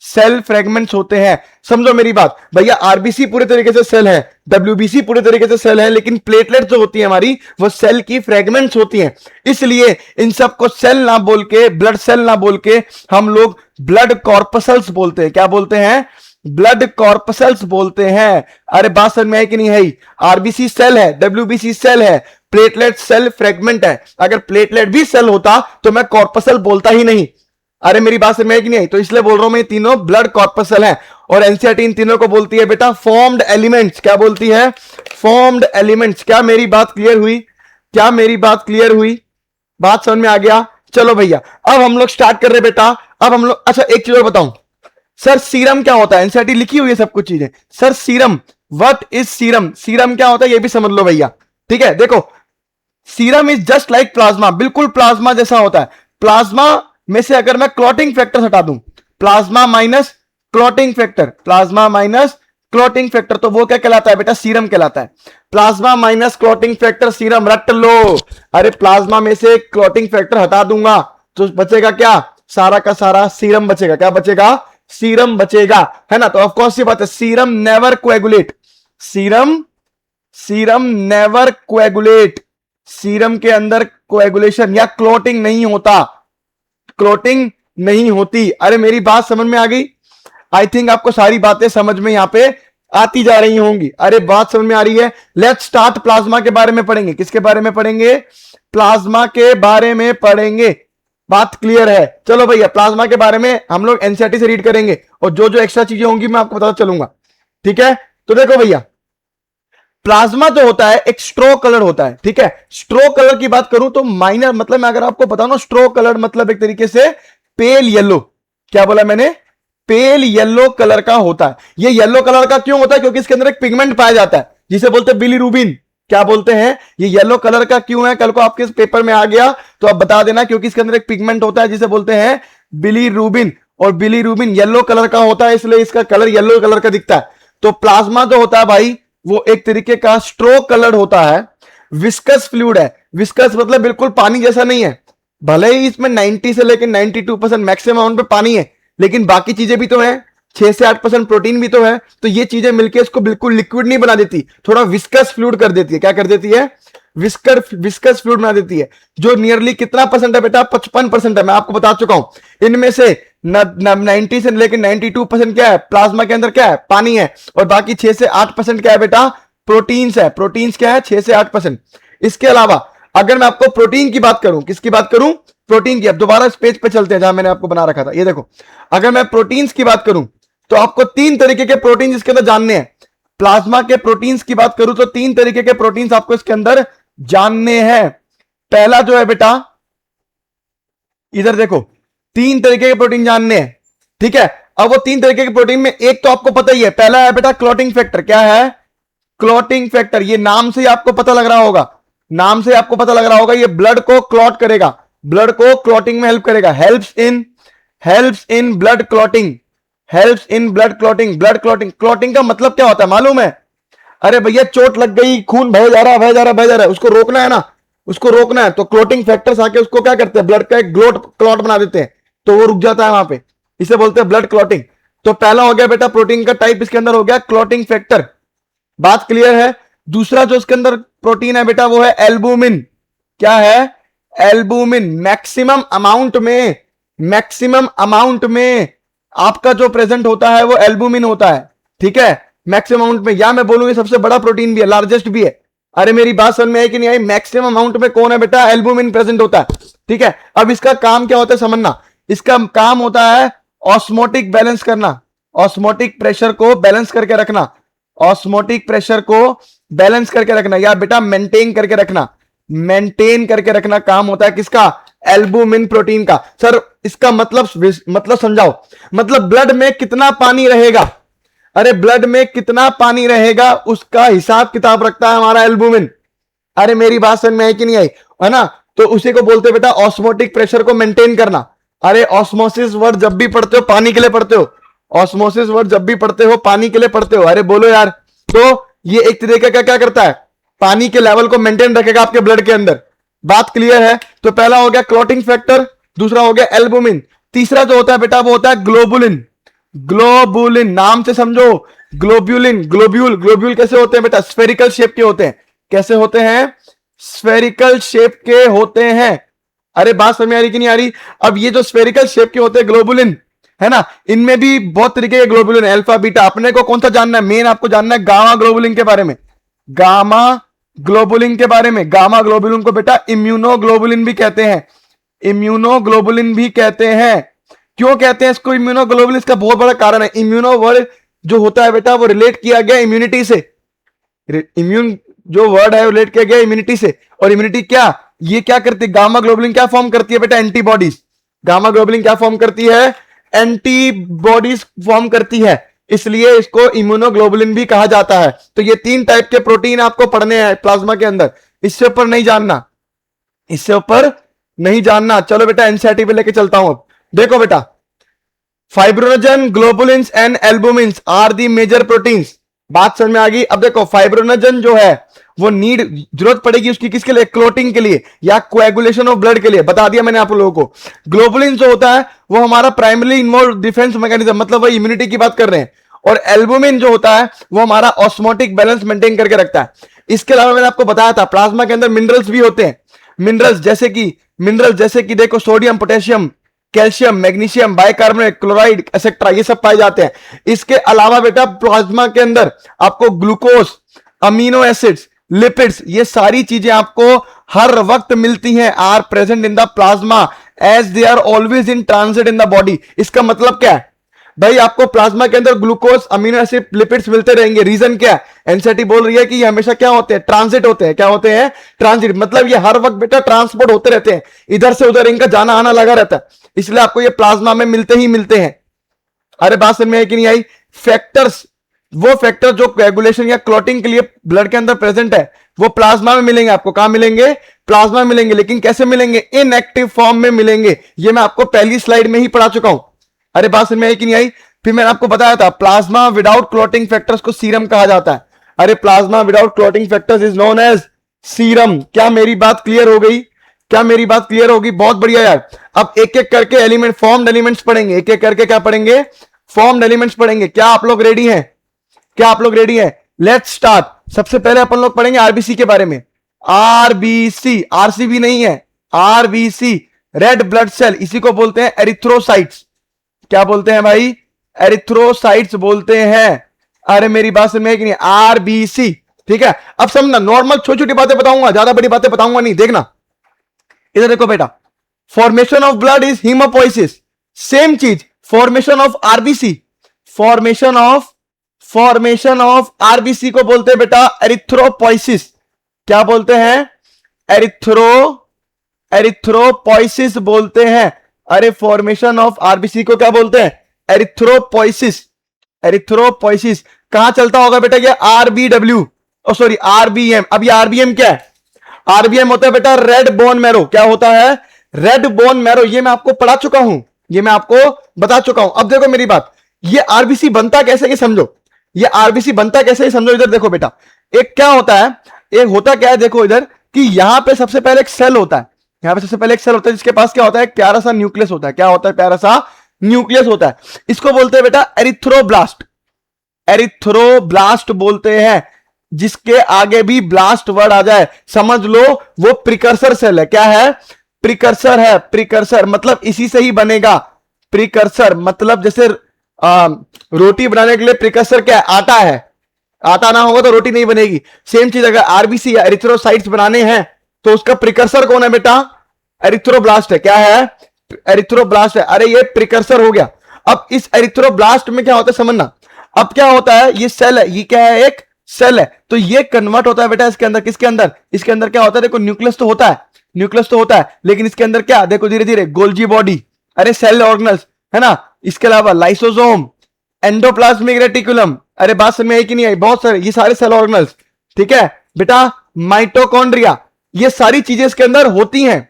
सेल फ्रेगमेंट्स होते हैं। समझो मेरी बात भैया, आरबीसी पूरे तरीके से सेल है, डब्ल्यूबीसी पूरे तरीके से सेल है, लेकिन प्लेटलेट जो होती है हमारी वो सेल की फ्रेगमेंट्स होती हैं। इसलिए इन सबको सेल ना बोल के, ब्लड सेल ना बोल के हम लोग ब्लड कॉर्पसल्स बोलते हैं। क्या बोलते हैं? ब्लड कॉर्पसल्स बोलते हैं। अरे बात समझ में है कि नहीं है? आरबीसी सेल है, डब्ल्यूबीसी सेल है, प्लेटलेट सेल फ्रेगमेंट है। अगर प्लेटलेट भी सेल होता तो मैं कॉर्पसल बोलता ही नहीं, अरे मेरी बात समझ में कि नहीं आई? तो इसलिए बोल रहा हूं मैं, ये तीनों ब्लड कॉर्पसल हैं और एनसीईआरटी इन तीनों को बोलती है बेटा फॉर्म्ड एलिमेंट्स। क्या बोलती है? Formed elements. क्या मेरी बात क्लियर हुई? क्या मेरी बात क्लियर हुई? बात समझ में आ गया? चलो भैया अब हम लोग स्टार्ट कर रहे बेटा। अब हम लोग, अच्छा एक चीज और बताऊं सर, सीरम क्या होता है? एनसीईआरटी लिखी हुई है सब कुछ चीजें। Sir serum, what is serum? Serum क्या होता है ये भी समझ लो भैया। ठीक है, देखो serum is just like plasma, बिल्कुल प्लाज्मा जैसा होता है। प्लाज्मा में से अगर मैं क्लॉटिंग फैक्टर हटा दूं, plasma minus clotting factor, plasma minus clotting factor, तो वो क्या कहलाता है बेटा? सीरम कहलाता है। Plasma minus clotting factor serum, रट लो। अरे प्लाज्मा में से क्लॉटिंग फैक्टर हटा दूंगा तो बचेगा क्या? सारा का सारा सीरम बचेगा। क्या बचेगा? सीरम बचेगा, है ना? तो ऑफ कोर्स ये बात है, serum never coagulate, serum serum never coagulate, serum के अंदर कोएगुलेशन या क्लोटिंग नहीं होता, क्लोटिंग नहीं होती। अरे मेरी बात समझ में आ गई? आई थिंक आपको सारी बातें समझ में यहां पे आती जा रही होंगी। अरे बात समझ में आ रही है? Let's start. प्लाज्मा के बारे में पढ़ेंगे। किसके बारे में पढ़ेंगे? प्लाज्मा के बारे में पढ़ेंगे। बात क्लियर है? चलो भैया प्लाज्मा के बारे में हम लोग एनसीईआरटी से रीड करेंगे और जो जो एक्स्ट्रा चीजें होंगी मैं आपको बताता चलूंगा। ठीक है, तो देखो भैया प्लाज्मा जो होता है एक स्ट्रो कलर होता है। ठीक है, स्ट्रो कलर की बात करूं तो माइनर मतलब मैं अगर आपको बताऊं ना, स्ट्रो कलर मतलब एक तरीके से पेल येलो। क्या बोला मैंने? पेल येलो कलर का होता है। ये येलो कलर का क्यों होता है? क्योंकि इसके अंदर एक पिगमेंट पाया जाता है जिसे बोलते हैं बिलीरुबिन। क्या बोलते हैं? ये येलो कलर का क्यों है? कल को आपके इस पेपर में आ गया तो आप बता देना, क्योंकि इसके अंदर एक पिगमेंट होता है जिसे बोलते हैं बिलीरुबिन, और बिलीरुबिन येलो कलर का होता है, इसलिए इसका कलर येलो कलर का दिखता है। तो प्लाज्मा जो होता है भाई वो एक तरीके का स्ट्रो कलर होता है, विस्कस फ्लूइड है। विस्कस मतलब बिल्कुल पानी जैसा नहीं है, भले ही इसमें 90 से लेकर 92% मैक्सिमम अमाउंट पे पानी है, लेकिन बाकी चीजें भी तो हैं, 6 से 8% प्रोटीन भी तो है। तो ये चीजें मिलकर इसको बिल्कुल लिक्विड नहीं बना देती, थोड़ा विस्कस फ्लूइड कर देती है। क्या कर देती है? विस्कस फ्लूइड बना देती है, जो नियरली कितना परसेंट है बेटा? 55% है। मैं आपको बता चुका हूं इनमें से 90 से लेकर 92% क्या है? प्लाज्मा के अंदर क्या है? पानी है। और बाकी 6 से 8% क्या है बेटा? प्रोटीन्स है। प्रोटीन्स क्या है? 6 से 8%। इसके अलावा अगर मैं आपको प्रोटीन की बात करूं, किसकी बात करूं? प्रोटीन की। अब दोबारा इस पेज पे चलते हैं जहां मैंने आपको बना रखा था। ये देखो, अगर मैं प्रोटीन्स की बात करूं तो आपको 3 तरीके के प्रोटीन इसके अंदर जानने हैं। प्लाज्मा के प्रोटीन्स की बात करूं तो 3 तरीके के प्रोटीन्स आपको इसके अंदर जानने हैं। पहला जो है बेटा, इधर देखो, 3 तरीके के प्रोटीन जानने हैं। ठीक है, अब वो 3 तरीके के प्रोटीन में एक तो आपको पता ही है, पहला है बेटा क्लॉटिंग फैक्टर। क्या है? Clotting factor. ये नाम से ही आपको पता लग रहा होगा, नाम से आपको पता लग रहा होगा, ये ब्लड को क्लॉट करेगा, ब्लड को क्लॉटिंग में हेल्प करेगा। Helps in blood clotting, helps in blood clotting. Blood clotting, clotting का मतलब क्या होता है मालूम है? अरे भैया चोट लग गई, खून बह जा रहा है, बह जा रहा है, बह जा रहा है, उसको रोकना है ना, उसको रोकना है, तो क्लॉटिंग फैक्टर्स आके उसको क्या करते हैं? ब्लड का एक क्लॉट बना देते हैं, तो वो रुक जाता है वहां पे। इसे बोलते हैं ब्लड क्लॉटिंग। तो पहला हो गया बेटा प्रोटीन का टाइप, इसके अंदर हो गया क्लॉटिंग फैक्टर। बात क्लियर है? दूसरा जो इसके अंदर प्रोटीन है बेटा वो है एल्बुमिन। क्या है? एल्बुमिन। मैक्सिमम अमाउंट में आपका जो प्रेजेंट होता है वो एल्बुमिन होता है। ठीक है, मैक्सिमम अमाउंट में, या मैं बोलूंगा सबसे बड़ा प्रोटीन भी है, लार्जेस्ट भी है। अरे मेरी बात समझ में आई कि नहीं आई? मैक्सिमम अमाउंट में कौन है बेटा? एल्बुमिन प्रेजेंट होता है। ठीक है, अब इसका काम क्या होता है समझना। इसका काम होता है ऑस्मोटिक बैलेंस करना, ऑस्मोटिक प्रेशर को बैलेंस करके रखना, ऑस्मोटिक प्रेशर को बैलेंस करके रखना, या बेटा मेंटेन करके रखना, मेंटेन करके रखना काम होता है किसका? एल्बुमिन प्रोटीन का। सर इसका मतलब समझाओ। मतलब ब्लड में कितना पानी रहेगा, अरे ब्लड में कितना पानी रहेगा उसका हिसाब किताब रखता है हमारा एल्बुमिन। अरे मेरी बात समझ में आई कि नहीं आई? है ना? तो उसी को बोलते हैं बेटा ऑस्मोटिक प्रेशर को मेंटेन करना। अरे ऑस्मोसिस वर्ड जब भी पढ़ते हो पानी के लिए पढ़ते हो, ऑस्मोसिस वर्ड जब भी पढ़ते हो पानी के लिए पढ़ते हो। अरे बोलो यार। तो ये एक तरीके का क्या करता है? पानी के लेवल को मेंटेन रखेगा आपके ब्लड के अंदर। बात क्लियर है? तो पहला हो गया क्लॉटिंग फैक्टर, दूसरा हो गया एल्बुमिन, तीसरा जो होता है बेटा वो होता है ग्लोबुलिन। ग्लोबुलिन नाम से समझो, ग्लोब्यूलिन। ग्लोब्यूल कैसे होते हैं बेटा? स्फेरिकल शेप के होते हैं। कैसे होते हैं? स्फेरिकल शेप के होते हैं। अरे बात समझ में आ रही कि नहीं आ रही? अब ये जो स्फेरिकल शेप के होते हैं ग्लोबुलिन, है ना, इनमें भी बहुत तरीके के ग्लोबुलिन है, अल्फा बीटा। अपने को कौन सा जानना है? मेन आपको जानना है गामा ग्लोबुलिन के बारे में, गामा ग्लोबुलिन के बारे में। गामा ग्लोबुलिन को बेटा इम्यूनोग्लोबुलिन भी कहते हैं, इम्यूनोग्लोबुलिन भी कहते हैं। क्यों कहते हैं इसको इम्यूनोग्लोबुलिन? इसका बहुत बड़ा कारण है, इम्यूनो वर्ड जो होता है बेटा वो रिलेट किया गया इम्यूनिटी से। इम्यून जो वर्ड है वो रिलेट किया गया इम्यूनिटी से, और इम्यूनिटी क्या, ये क्या करती है, गामा ग्लोबुलिन क्या फॉर्म करती है बेटा, एंटीबॉडीज। गामा ग्लोबुलिन क्या फॉर्म करती है, एंटीबॉडीज फॉर्म करती है, इसलिए इसको इम्यूनोग्लोबुलिन भी कहा जाता है। तो ये 3 टाइप के प्रोटीन आपको पढ़ने हैं प्लाज्मा के अंदर, इससे ऊपर नहीं जानना, इससे ऊपर नहीं जानना। चलो बेटा एनसीईआरटी पे लेके चलता हूं। अब देखो बेटा, fibrinogen, globulins and albumins are the major proteins. बात समझ में आ गई? अब देखो फाइब्रोनोजन जो है वो नीड, जरूरत पड़ेगी उसकी किसके लिए, क्लोटिंग के लिए या कोएगुलेशन ऑफ ब्लड के लिए, बता दिया मैंने आप लोगों को। ग्लोबुलिन जो होता है वो हमारा प्राइमरी इन्वॉल्व डिफेंस मैकेनिज्म, मतलब वही इम्यूनिटी की बात कर रहे हैं। और एल्बुमिन जो होता है वो हमारा ऑस्मोटिक बैलेंस मेंटेन करके रखता है। इसके अलावा मैंने आपको बताया था प्लाज्मा के अंदर मिनरल्स भी होते हैं। मिनरल्स जैसे कि देखो sodium, potassium, calcium, magnesium, bicarbonate, chloride etcetera, ये सब पाए जाते हैं। इसके अलावा बेटा प्लाज्मा के अंदर आपको ग्लूकोज, अमीनो एसिड्स, लिपिड्स, ये सारी चीजें आपको हर वक्त मिलती हैं, are present in the plasma as they are always in transit in the body. इसका मतलब क्या है भाई, आपको प्लाज्मा के अंदर ग्लूकोज, अमीनो एसिड, लिपिड्स मिलते रहेंगे। रीजन क्या है, एनसीईआरटी बोल रही है कि ये हमेशा क्या होते हैं, ट्रांजिट होते हैं। क्या होते हैं, ट्रांजिट, मतलब ये हर वक्त बेटा ट्रांसपोर्ट होते रहते हैं, इधर से उधर इनका जाना आना लगा रहता है, इसलिए आपको ये प्लाज्मा में मिलते ही मिलते हैं। अरे बात समझ में आई कि नहीं आई? फैक्टर्स, वो फैक्टर जो कोएगुलेशन या क्लॉटिंग के लिए ब्लड के अंदर प्रेजेंट है, वो प्लाज्मा में मिलेंगे आपको। कहां मिलेंगे, प्लाज्मा में मिलेंगे। लेकिन कैसे मिलेंगे, इनएक्टिव फॉर्म में मिलेंगे। ये मैं आपको पहली स्लाइड में ही पढ़ा चुका हूं। अरे बात समझ में आई कि नहीं आई? फिर मैंने आपको बताया था प्लाज्मा विदाउट क्लॉटिंग फैक्टर्स को सीरम कहा जाता है। अरे plasma without clotting factors is known as serum. क्या मेरी बात क्लियर हो गई? क्या मेरी बात क्लियर होगी? बहुत बढ़िया यार। अब एक एक करके एलिमेंट, फॉर्म्ड एलिमेंट्स पढ़ेंगे, एक एक करके क्या पढ़ेंगे, फॉर्म्ड एलिमेंट्स पढ़ेंगे। क्या आप लोग रेडी हैं? क्या आप लोग रेडी हैं? Let's start. सबसे पहले अपन लोग पढ़ेंगे आरबीसी के बारे में। आरबीसी, आरसीबी नहीं है, आरबीसी, रेड ब्लड सेल, इसी को बोलते हैं एरिथ्रोसाइट्स। क्या बोलते हैं भाई? एरिथ्रोसाइट्स बोलते हैं। अरे मेरी बात समझ में कि नहीं? आरबीसी, ठीक है। अब समझना, नॉर्मल छोटी छोटी बातें बताऊंगा, ज्यादा बड़ी बातें बताऊंगा नहीं। देखना इधर देखो बेटा, formation of blood is haemopoiesis. Same चीज, formation of RBC, formation of RBC को बोलते हैं बेटा एरिथ्रोपोइसिस। क्या बोलते हैं? एरिथ्रोपोइसिस बोलते हैं। अरे फॉर्मेशन ऑफ आरबीसी को क्या बोलते हैं? एरिथ्रोपोइसिस। एरिथ्रोपोइसिस कहां चलता होगा बेटा? ये आरबीडब्ल्यू, सॉरी आरबीएम। अब ये आरबीएम क्या है? आरबीएम होता है बेटा रेड बोन मैरो। क्या होता है? Red bone marrow. ये मैं आपको पढ़ा चुका हूं, ये मैं आपको बता चुका हूं। अब देखो मेरी बात, ये आरबीसी बनता कैसे, ये समझो। ये आरबीसी बनता कैसे, ये समझो। इधर देखो बेटा, एक क्या होता है, एक होता क्या है, देखो इधर कि यहां पे सबसे पहले एक सेल होता है, यहां पे सबसे पहले एक सेल होता है जिसके पास क्या होता है, प्यारा सा न्यूक्लियस होता है। क्या होता है? प्यारा सा न्यूक्लियस होता है। इसको बोलते हैं बेटा एरिथ्रोब्लास्ट। एरिथ्रोब्लास्ट बोलते हैं, जिसके आगे भी ब्लास्ट वर्ड आ जाए समझ लो वो प्रिकर्सर सेल है। क्या है? प्रिकर्सर है। प्रिकर्सर मतलब इसी से ही बनेगा। प्रिकर्सर मतलब जैसे रोटी बनाने के लिए प्रिकर्सर क्या है? आटा है। आटा ना होगा तो रोटी नहीं बनेगी। सेम चीज अगर आरबीसी या एरिथ्रोसाइट्स बनाने हैं तो उसका प्रिकर्सर कौन है बेटा? एरिथ्रोब्लास्ट है। क्या है? एरिथ्रोब्लास्ट है। अरे ये प्रिकर्सर हो गया। अब इस एरिथ्रोब्लास्ट में क्या होता है समझना। अब क्या होता है, ये सेल है, ये क्या है? एक सेल है। तो ये कन्वर्ट होता है बेटा इसके अंदर, किसके अंदर? इसके अंदर क्या होता है? देखो न्यूक्लियस तो होता है, न्यूक्लियस तो होता है, लेकिन इसके अंदर क्या, देखो धीरे धीरे गोल्जी बॉडी, अरे सेल ऑर्गेनल्स है ना। इसके अलावा लाइसोसोम, एंडोप्लाज्मिक रेटिकुलम, अरे बात समझ में आई कि नहीं आई? बहुत सारे, ये सारे सेल ऑर्गेनल्स, ठीक है बेटा। माइटोकॉन्ड्रिया, ये सारी चीजें इसके अंदर होती हैं,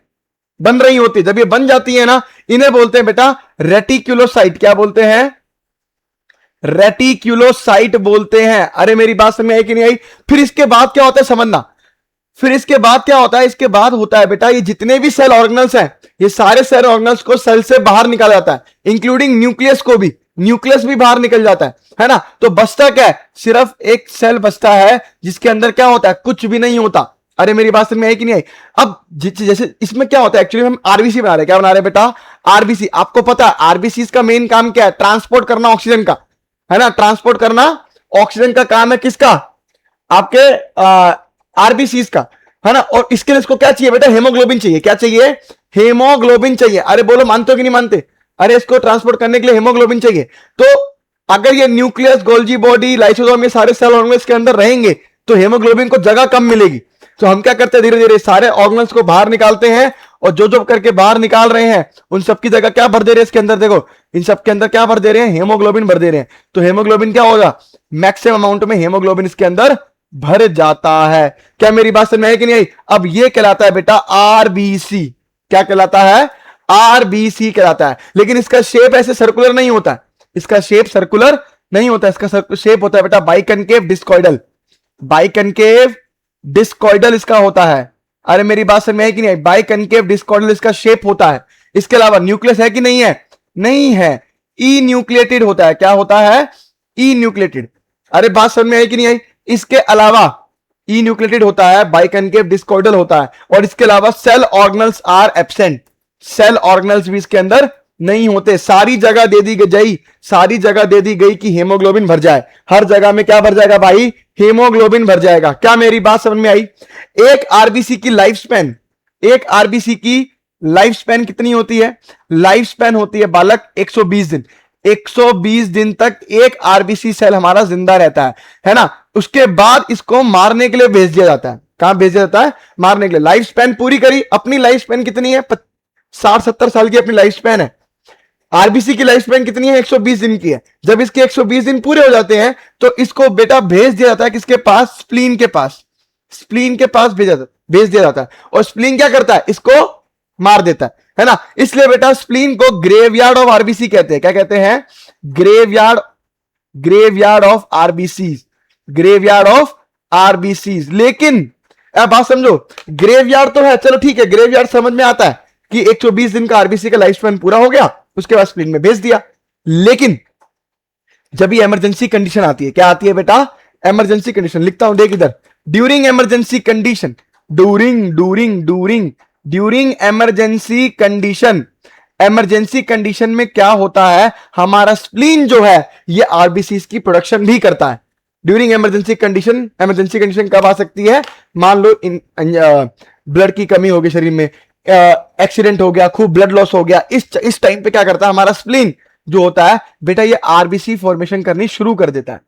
बन रही होती है। जब ये बन जाती है ना, इन्हें बोलते हैं बेटा रेटिक्यूलोसाइट। क्या बोलते हैं? रेटिक्यूलोसाइट बोलते हैं। अरे मेरी बात समझ में आई कि नहीं आई? फिर इसके बाद क्या होता है समझना। फिर इसके बाद क्या होता है? इसके बाद होता है बेटा ये जितने भी सेल ऑर्गेनल्स हैं, ये सारे सेल ऑर्गेनल्स को सेल से बाहर निकाला जाता है, इंक्लूडिंग न्यूक्लियस को भी। न्यूक्लियस भी बाहर निकल जाता है ना। तो बचता क्या है? सिर्फ एक सेल बचता है जिसके अंदर क्या होता है? कुछ भी नहीं होता। अरे मेरी बात समझ में आई कि नहीं आई? अब जैसे इसमें क्या होता है, एक्चुअली हम आरबीसी बना रहे हैं। क्या बना रहे हैं बेटा? आरबीसी। आपको पता है आरबीसी का मेन काम क्या है? ट्रांसपोर्ट करना ऑक्सीजन का, है ना। ट्रांसपोर्ट करना ऑक्सीजन का काम है, किसका? आपके आरबीसी का, है ना। और इसके लिए इसको क्या चाहिए बेटा? हेमोग्लोबिन चाहिए। क्या चाहिए? हेमोग्लोबिन चाहिए। अरे बोलो मानते हो कि नहीं मानते? अरे इसको ट्रांसपोर्ट करने के लिए हेमोग्लोबिन चाहिए। तो अगर ये न्यूक्लियस, गोल्जी बॉडी, लाइसोसोम, ये सारे सेल ऑर्गेनल्स के अंदर रहेंगे तो हेमोग्लोबिन को जगह कम मिलेगी। तो हम क्या करते हैं, धीरे धीरे सारे ऑर्गेनल्स को बाहर निकालते हैं, और जो जो करके बाहर निकाल रहे हैं उन सबकी जगह क्या भर दे रहे हैं इसके अंदर, देखो इन सब के अंदर क्या भर दे रहे हैं, हेमोग्लोबिन भर दे रहे हैं। तो हेमोग्लोबिन क्या होगा, मैक्सिमम अमाउंट में हेमोग्लोबिन इसके अंदर भर जाता है। क्या मेरी बात समझ में आई कि नहीं आई? अब ये कहलाता है बेटा आरबीसी। क्या कहलाता है, आरबीसी कहलाता है। लेकिन इसका शेप ऐसे सर्कुलर नहीं होता है, इसका शेप सर्कुलर नहीं होता है, इसका शेप होता है बेटा बाइकनकेव डिस्कॉइडल। बाइकनकेव डिस्कॉइडल इसका होता है। अरे मेरी बात समझ में है कि नहीं? बाइकनकेव डिस्कॉइडल इसका शेप होता है। इसके अलावा न्यूक्लियस है कि नहीं है? नहीं है, ई न्यूक्लिएटेड होता है। क्या होता है? ई न्यूक्लिएटेड। अरे बात समझ में आई कि नहीं आई? इसके अलावा ई न्यूक्लिएटेड होता है, बाइकनकेव डिस्कॉइडल होता है, और इसके अलावा cell organelles are absent. Cell organelles भी इसके अंदर नहीं होते। सारी जगह दे दी गई, सारी जगह दे दी गई कि हेमोग्लोबिन भर जाए। हर जगह में क्या भर जाएगा भाई? हेमोग्लोबिन भर जाएगा। क्या मेरी बात समझ में आई? एक आरबीसी की लाइफ स्पैन, एक आरबीसी की लाइफ स्पैन कितनी होती है? लाइफ स्पैन होती है बालक 120 दिन। 120 दिन तक एक आरबीसी सेल हमारा जिंदा रहता है ना। उसके बाद इसको मारने के लिए भेज दिया जाता है। कहां भेज दिया जाता है? मारने के लिए। लाइफ स्पैन पूरी करी। अपनी लाइफ स्पैन कितनी है? 60-70 साल की अपनी लाइफ स्पैन है। आरबीसी की लाइफ स्पैन कितनी है? 120 दिन की है। जब इसके 120 दिन पूरे हो जाते हैं तो इसको बेटा भेज दिया जाता है किसके पास? स्प्लीन के पास। स्प्लीन के पास भेज दिया जाता है। और स्प्लीन क्या करता है? इसको मार देता है ना। इसलिए बेटा स्प्लीन को ग्रेवयार्ड ऑफ आरबीसी कहते हैं। क्या कहते हैं? Graveyard, graveyard of RBC, graveyard of RBC. लेकिन अब बात समझो, ग्रेवयार्ड तो है, चलो ठीक है, ग्रेवयार्ड समझ में आता है कि 120 दिन का आरबीसी का लाइफ स्पैन पूरा हो गया, उसके बाद स्प्लीन में भेज दिया। लेकिन जब ये इमरजेंसी कंडीशन आती है, क्या आती है बेटा? Emergency condition. लिखता हूं देख इधर, during emergency condition, during emergency condition. Emergency condition में क्या होता है, हमारा स्प्लीन जो है ये आरबीसी की प्रोडक्शन भी करता है। During emergency condition, emergency condition कब आ सकती है? मान लो ब्लड की कमी होगी शरीर में, एक्सीडेंट हो गया, खूब ब्लड लॉस हो गया, इस टाइम पे क्या करता है हमारा स्प्लीन जो होता है बेटा, ये आरबीसी फॉर्मेशन करनी शुरू कर देता है।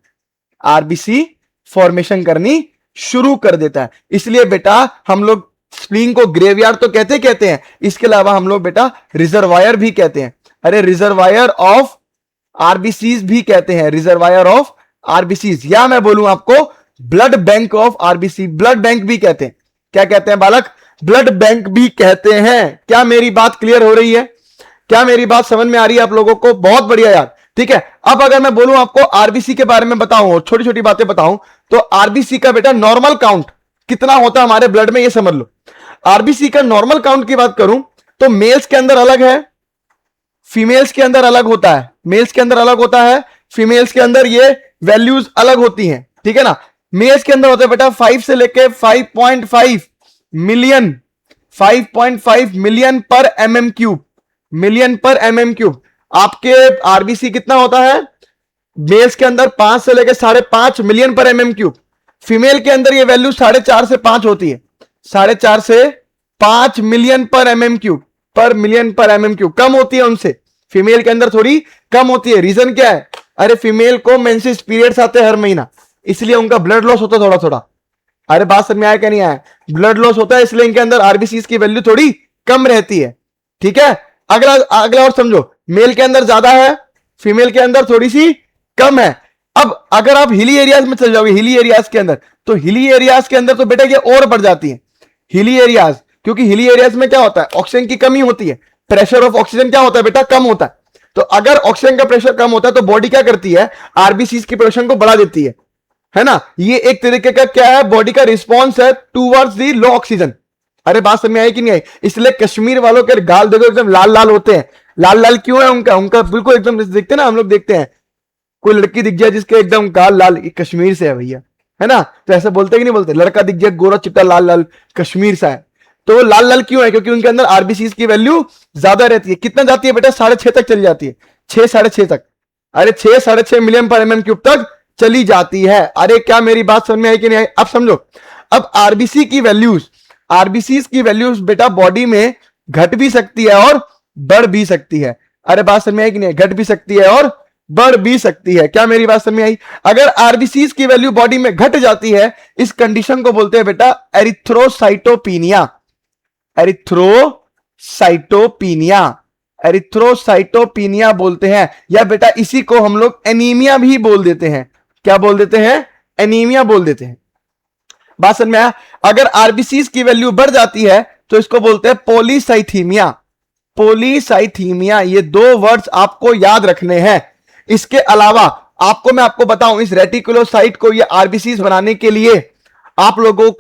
आरबीसी फॉर्मेशन करनी शुरू कर देता है। इसलिए बेटा हम लोग स्प्लीन को ग्रेवयार्ड तो कहते हैं, इसके अलावा हम लोग बेटा रिजर्वायर भी कहते हैं। अरे रिजर्वायर ऑफ आरबीसीज भी कहते हैं, रिजर्वायर ऑफ आरबीसीज, या मैं बोलूं आपको blood bank of RBC, blood bank भी कहते हैं। क्या कहते हैं बालक? ब्लड बैंक भी कहते हैं। क्या मेरी बात क्लियर हो रही है? क्या मेरी बात समझ में आ रही है आप लोगों को? बहुत बढ़िया यार, ठीक है। अब अगर मैं बोलूं आपको आरबीसी के बारे में बताऊं और छोटी छोटी बातें बताऊं, तो आरबीसी का बेटा नॉर्मल काउंट कितना होता है हमारे ब्लड में, ये समझ लो। आरबीसी का नॉर्मल काउंट की बात करूं तो मेल्स के अंदर अलग है, फीमेल्स के अंदर अलग होता है। मेल्स के अंदर अलग होता है, फीमेल्स के अंदर ये वैल्यूज अलग होती हैं, ठीक है ना। मेल्स के अंदर होता है बेटा 5 से लेके 5.5 मिलियन, 5.5 मिलियन पर mm क्यूब, मिलियन पर mm क्यूब। आपके आरबीसी कितना होता है? मेल्स के अंदर 5 से लेकर 5.5 मिलियन पर mm क्यूब। फीमेल के अंदर ये वैल्यू 4.5 से 5 होती है, 4.5 से 5 मिलियन पर mm क्यूब, पर मिलियन पर mm क्यूब। कम होती है उनसे, फीमेल के अंदर थोड़ी कम होती है। रीजन क्या है? अरे फीमेल को मेंसेस पीरियड्स आते हैं हर महीना, इसलिए उनका ब्लड लॉस होता है थोड़ा थोड़ा। अरे बात समझ में आया क्या नहीं आया? ब्लड लॉस होता है इसलिए इनके अंदर आरबीसी की वैल्यू थोड़ी कम रहती है, ठीक है। अगला और समझो, मेल के अंदर ज्यादा है, फीमेल के अंदर थोड़ी सी कम है। अब अगर आप हिली एरियाज में चल जाओगे, हिली एरियाज के अंदर, तो हिली एरियाज के अंदर तो बेटा ये और बढ़ जाती है हिली एरियाज, क्योंकि हिली एरियाज में क्या होता है? ऑक्सीजन की कमी होती है, प्रेशर ऑफ ऑक्सीजन क्या होता है बेटा? कम होता है। तो अगर ऑक्सीजन का प्रेशर कम होता है तो बॉडी क्या करती है? आरबीसी की प्रोडक्शन को बढ़ा देती है ना। ये एक तरीके का क्या है? बॉडी का रिस्पॉन्स है टूवर्ड्स दी लो ऑक्सीजन। अरे बात समझ में आई कि नहीं आई? इसलिए कश्मीर वालों के गाल देखो एकदम लाल लाल होते हैं। लाल लाल क्यों है उनका बिल्कुल एकदम देखते हैं ना, हम लोग देखते हैं कोई लड़की दिख जाए जिसके एकदम गाल लाल, कश्मीर से है भैया, है ना, तो ऐसे बोलते कि नहीं बोलते? लड़का दिख जाए गोरा चिट्टा लाल लाल, कश्मीर से है। तो वो लाल लाल क्यों है? क्योंकि उनके अंदर आरबीसी की वैल्यू ज्यादा रहती है। कितना जाती है बेटा? 6.5 तक चली जाती है, 6-6.5 तक। अरे 6-6.5 मिलियन पर mm क्यूब तक चली जाती है। अरे क्या मेरी बात समझ में आई कि नहीं आई? अब समझो, अब आरबीसी की वैल्यूज, आरबीसी की वैल्यूज बेटा बॉडी में घट भी सकती है और बढ़ भी सकती है। अरे बात समझ में आई कि नहीं? घट भी सकती है और बढ़ भी सकती है। क्या मेरी बात समझ में आई? अगर आरबीसीज की वैल्यू बॉडी में घट जाती है, इस कंडीशन को बोलते हैं बेटा एरिथ्रोसाइटोपिनिया। एरिथ्रोसाइटोपिनिया, एरिथ्रोसाइटोपिनिया बोलते हैं, या बेटा इसी को हम लोग एनीमिया भी बोल देते हैं। क्या बोल देते हैं? एनीमिया बोल देते हैं। बात समझ में आया? अगर आरबीसीज की वैल्यू बढ़ जाती है तो इसको बोलते हैं पॉलीसाइथीमिया। पॉलीसाइथीमिया, ये दो वर्ड्स आपको याद रखने हैं। इसके अलावा मैं आपको बताऊं, इस रेटिकुलोसाइट को, ये आरबीसीज बनाने के लिए आप लोगों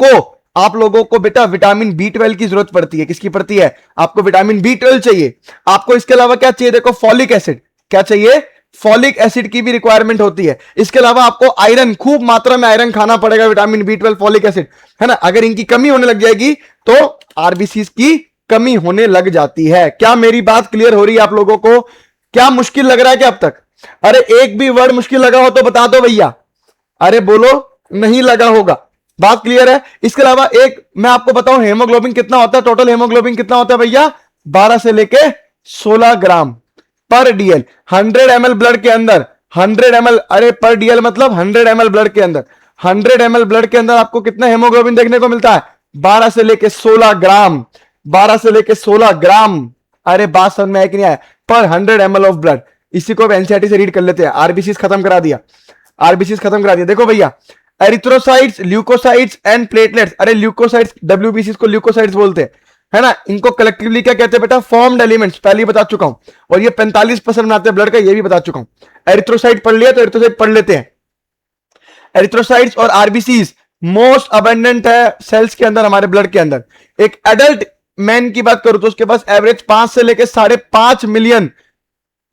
को बेटा विटामिन बी12 की जरूरत पड़ती है। किसकी पड़ती है? आपको विटामिन बी12 चाहिए। आपको इसके अलावा क्या चाहिए? देखो, फॉलिक एसिड। क्या चाहिए? फॉलिक एसिड की भी रिक्वायरमेंट होती है। इसके अलावा आपको आयरन, खूब मात्रा में आयरन खाना पड़ेगा, विटामिन बी12, फॉलिक एसिड, है ना। अगर इनकी कमी होने लग जाएगी तो आरबीसीज की कमी होने लग जाती है। क्या मेरी बात क्लियर हो रही है आप लोगों को? क्या मुश्किल लग रहा है क्या अब तक? अरे एक भी वर्ड मुश्किल लगा हो तो बता दो भैया। अरे बोलो, नहीं लगा होगा। बात क्लियर है? इसके अलावा एक मैं आपको बताऊं, हेमोग्लोबिन कितना होता है? टोटल हेमोग्लोबिन कितना होता है भैया? 12 से लेके 16 ग्राम पर डीएल। 100 ml ब्लड के अंदर 100 ml, अरे पर डीएल मतलब 100 ml ब्लड के अंदर, 100 ml ब्लड के अंदर आपको कितना हेमोग्लोबिन देखने को मिलता है? 12 से लेके 16 ग्राम। 12 से लेके 16 ग्राम। अरे बात समझ में आया कि नहीं आया? पर 100 ml ऑफ ब्लड। इसी को एनसीईआरटी से रीड कर लेते हैं। आरबीसीज खत्म करा दिया, आरबीसीज खत्म करा दिया। देखो भैया, एरिथ्रोसाइट्स, ल्यूकोसाइट्स एंड प्लेटलेट्स। अरे ल्यूकोसाइट्स, डब्ल्यूबीसीज को ल्यूकोसाइट्स बोलते हैं, है ना। इनको कलेक्टिवली क्या कहते हैं बेटा? Formed elements. पहले ही बता चुका हूं। और ये 45% बनाते हैं ब्लड का, ये भी बता चुका हूं। एरिथ्रोसाइट पढ़ लिया तो एरिथ्रोसाइट पढ़ लेते हैं। एरिथ्रोसाइट्स और आरबीसीज मोस्ट अबंडेंट है सेल्स के अंदर, हमारे ब्लड के अंदर। एक एडल्ट मैन की बात करूं तो उसके पास एवरेज 5 से लेकर 5.5 मिलियन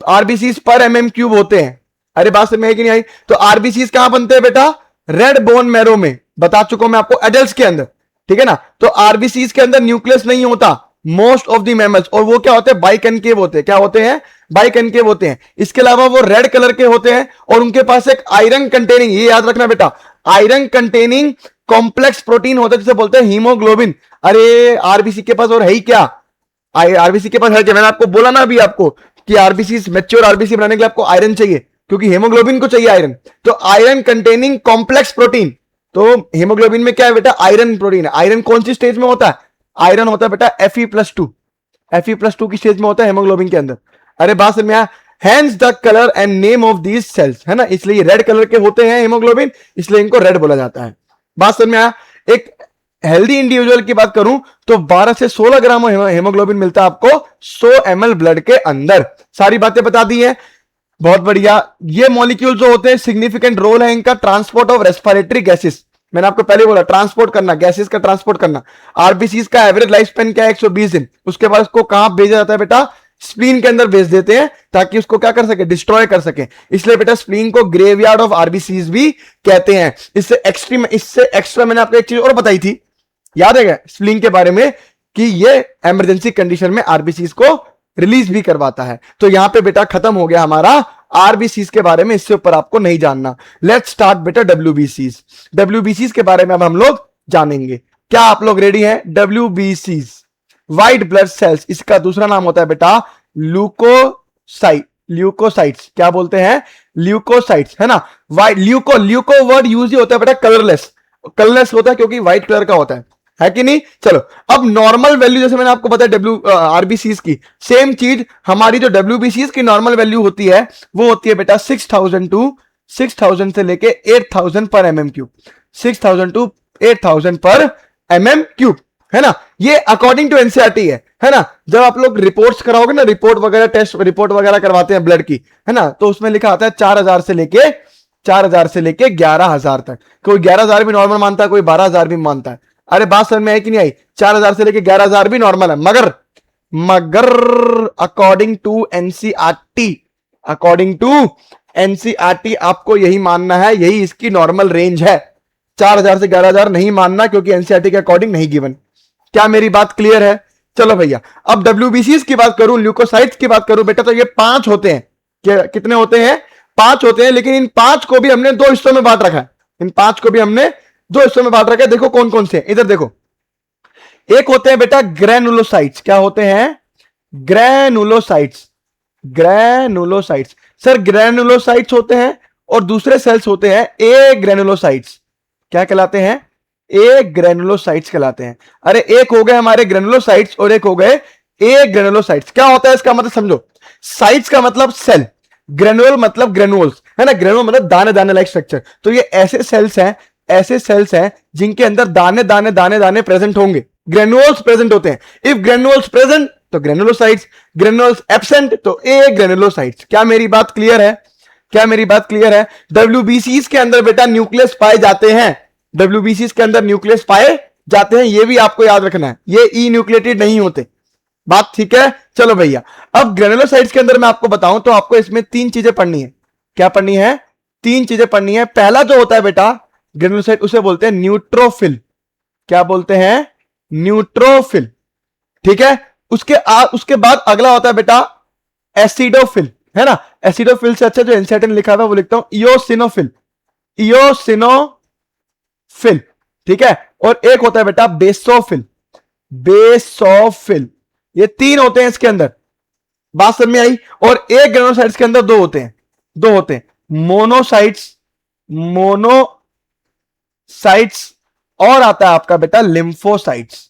आरबीसीज पर एमएम क्यूब होते हैं। अरे बात समझ में आई कि नहीं आई? तो आरबीसीज कहां बनते हैं बेटा? रेड बोन मैरो में। बता चुका हूं मैं आपको, एडल्ट्स के अंदर, ठीक है ना। तो आरबीसीज के अंदर न्यूक्लियस नहीं होता मोस्ट ऑफ द मैमल्स, और वो क्या होते हैं? बाइकनकेव होते हैं। क्या होते हैं? बाइकनकेव होते हैं। इसके अलावा वो रेड कलर के होते हैं और उनके पास एक आयरन कंटेनिंग, ये याद रखना बेटा, आयरन कंटेनिंग कॉम्प्लेक्स प्रोटीन होता है जिसे बोलते हैं हीमोग्लोबिन। अरे आरबीसी के पास और है ही क्या? आरबीसी के पास है क्या? मैंने आपको बोला ना अभी आपको कि आरबीसी, मैच्योर आरबीसी बनाने के लिए आपको आयरन चाहिए, क्योंकि हेमोग्लोबिन को चाहिए आयरन। तो आयरन कंटेनिंग कॉम्प्लेक्स प्रोटीन, तो हेमोग्लोबिन में क्या है बेटा? आयरन प्रोटीन है। आयरन कौन सी स्टेज में होता है? आयरन होता है बेटा Fe+2, Fe+2 की स्टेज में होता है हेमोग्लोबिन के अंदर। अरे बात समझ में आया? Hence the colour and name of these cells, है ना। इसलिए रेड कलर के होते हैं हेमोग्लोबिन, इसलिए इनको रेड बोला जाता है। बात समझ में आया? एक हेल्दी इंडिविजुअल की बात करूं तो 12 से 16 ग्राम हेमोग्लोबिन मिलता है आपको 100 ml ब्लड के अंदर। सारी बातें बता दी हैं, बहुत बढ़िया। ये मॉलिक्यूल जो होते हैं, सिग्निफिकेंट रोल है इनका ट्रांसपोर्ट ऑफ रेस्पिरेटरी गैसेस। मैंने आपको पहले बोला, ट्रांसपोर्ट करना, गैसेस का ट्रांसपोर्ट करना। आरबीसीज का एवरेज लाइफ स्पेन क्या है? 120 दिन। उसके बाद उसको कहां भेजा जाता है बेटा? स्प्लीन के अंदर भेज देते हैं ताकि उसको क्या कर सके? डिस्ट्रॉय कर सके। इसलिए बेटा स्प्लीन को ग्रेवयार्ड ऑफ आरबीसीज भी कहते हैं। इससे एक्स्ट्रा मैंने आपको एक चीज और बताई थी, याद है क्या स्प्लीन के बारे में? कि ये इमरजेंसी कंडीशन में आरबीसीज को रिलीज भी करवाता है। तो यहां पे बेटा खत्म हो गया हमारा आरबीसीज के बारे में, इससे ऊपर आपको नहीं जानना। लेट्स स्टार्ट बेटा डब्ल्यूबीसीज। डब्ल्यूबीसीज के बारे में अब हम लोग जानेंगे। क्या आप लोग रेडी हैं? डब्ल्यूबीसीज, व्हाइट ब्लड सेल्स, इसका दूसरा नाम होता है बेटा ल्यूकोसाइट्स। क्या बोलते हैं? ल्यूकोसाइट्स, है ना। ल्यूको वर्ड यूज ही होता है बेटा कलरलेस होता है क्योंकि व्हाइट कलर का होता है कि नहीं। चलो, अब नॉर्मल वैल्यू जैसे मैंने आपको बताया आरबीसीज की, सेम चीज हमारी जो डब्ल्यूबीसीज की नॉर्मल वैल्यू होती है वो होती है बेटा 6000 से लेके 8000 पर एमएम क्यूब। 6000 टू 8000 पर एमएम क्यूब, है ना। ये अकॉर्डिंग टू एनसीईआरटी है ना। जब आप लोग रिपोर्ट्स कराओगे ना, रिपोर्ट वगैरह, टेस्ट रिपोर्ट वगैरह करवाते हैं ब्लड की, है ना, तो उसमें लिखा आता है 4000 से लेके 11000 तक। कोई 11000 भी नॉर्मल मानता है, कोई 12000 भी मानता है। अरे बात समझ में आई कि नहीं आई? 4000 से लेके 11000 भी नॉर्मल है, मगर अकॉर्डिंग टू एनसीईआरटी आपको यही मानना है, यही इसकी नॉर्मल रेंज है। 4000 से 11000 नहीं मानना, क्योंकि एनसीईआरटी के अकॉर्डिंग नहीं गिवन। क्या मेरी बात क्लियर है? चलो भैया, अब डब्ल्यूबीसीज की बात करूं, ल्यूकोसाइट्स की बात करूं बेटा, तो ये 5 होते हैं। कितने होते हैं? 5 होते हैं। लेकिन इन 5 को भी हमने 2 हिस्सों में बांट रखा है। इन 5 को भी हमने 2 हिस्सों में बांट रखा है। देखो कौन कौन से हैं, इधर देखो। एक होते हैं बेटा ग्रैनुलोसाइट्स। क्या होते हैं? ग्रैनुलोसाइट्स। ग्रैनुलोसाइट्स। सर ग्रैनुलोसाइट्स होते हैं और दूसरे सेल्स होते हैं ए ग्रैनुलोसाइट्स। क्या कहलाते हैं? ए ग्रैनुलोसाइट्स कहलाते हैं। अरे एक हो गए हमारे ग्रैनुलोसाइट्स और एक हो गए ए ग्रैनुलोसाइट्स। क्या होता है इसका मतलब समझो। साइट्स का मतलब सेल, ग्रेनुअल मतलब ग्रेनुअल्स, है ना, ग्रेनुअल मतलब दाने दाने लाइक स्ट्रक्चर। तो ये ऐसे सेल्स हैं, ऐसे सेल्स हैं जिनके अंदर दाने दाने दाने दाने प्रेजेंट होंगे, ग्रेनुअल्स प्रेजेंट होते हैं। इफ ग्रेनुअल्स प्रेजेंट तो ग्रेनुलोसाइट्स, ग्रेनुअल्स एब्सेंट तो ए ग्रेनुलोसाइट्स। क्या मेरी बात क्लियर है? क्या मेरी बात क्लियर है? डब्ल्यूबीसीज के अंदर बेटा न्यूक्लियस पाए जाते हैं, डब्ल्यूबीसीज के अंदर न्यूक्लियस पाए जाते हैं, ये भी आपको याद रखना है, ये ई न्यूक्लिएटेड नहीं होते। बात ठीक है? चलो भैया, अब ग्रेनुलोसाइट्स के अंदर मैं आपको बताऊं तो आपको इसमें तीन चीजें पढ़नी है। क्या पढ़नी है? तीन चीजें पढ़नी है। पहला जो होता है बेटा ग्रेनुलोसाइट, उसे बोलते हैं न्यूट्रोफिल। क्या बोलते हैं? न्यूट्रोफिल। ठीक है। उसके बाद अगला होता है बेटा एसिडोफिल, है ना। एसिडोफिल से अच्छा जो एंसेटन लिखा हुआ है वो लिखता हूं इयोसिनोफिल, इयोसिनोफिल। ठीक है। और एक होता है बेटा बेसोफिल, बेसोफिल। ये तीन होते हैं इसके अंदर। बात समझ में आई? और एक ग्रेनुलोसाइट्स के अंदर दो होते हैं, दो होते हैं, मोनोसाइट्स, मोनोसाइट्स, और आता है आपका बेटा लिम्फोसाइट्स।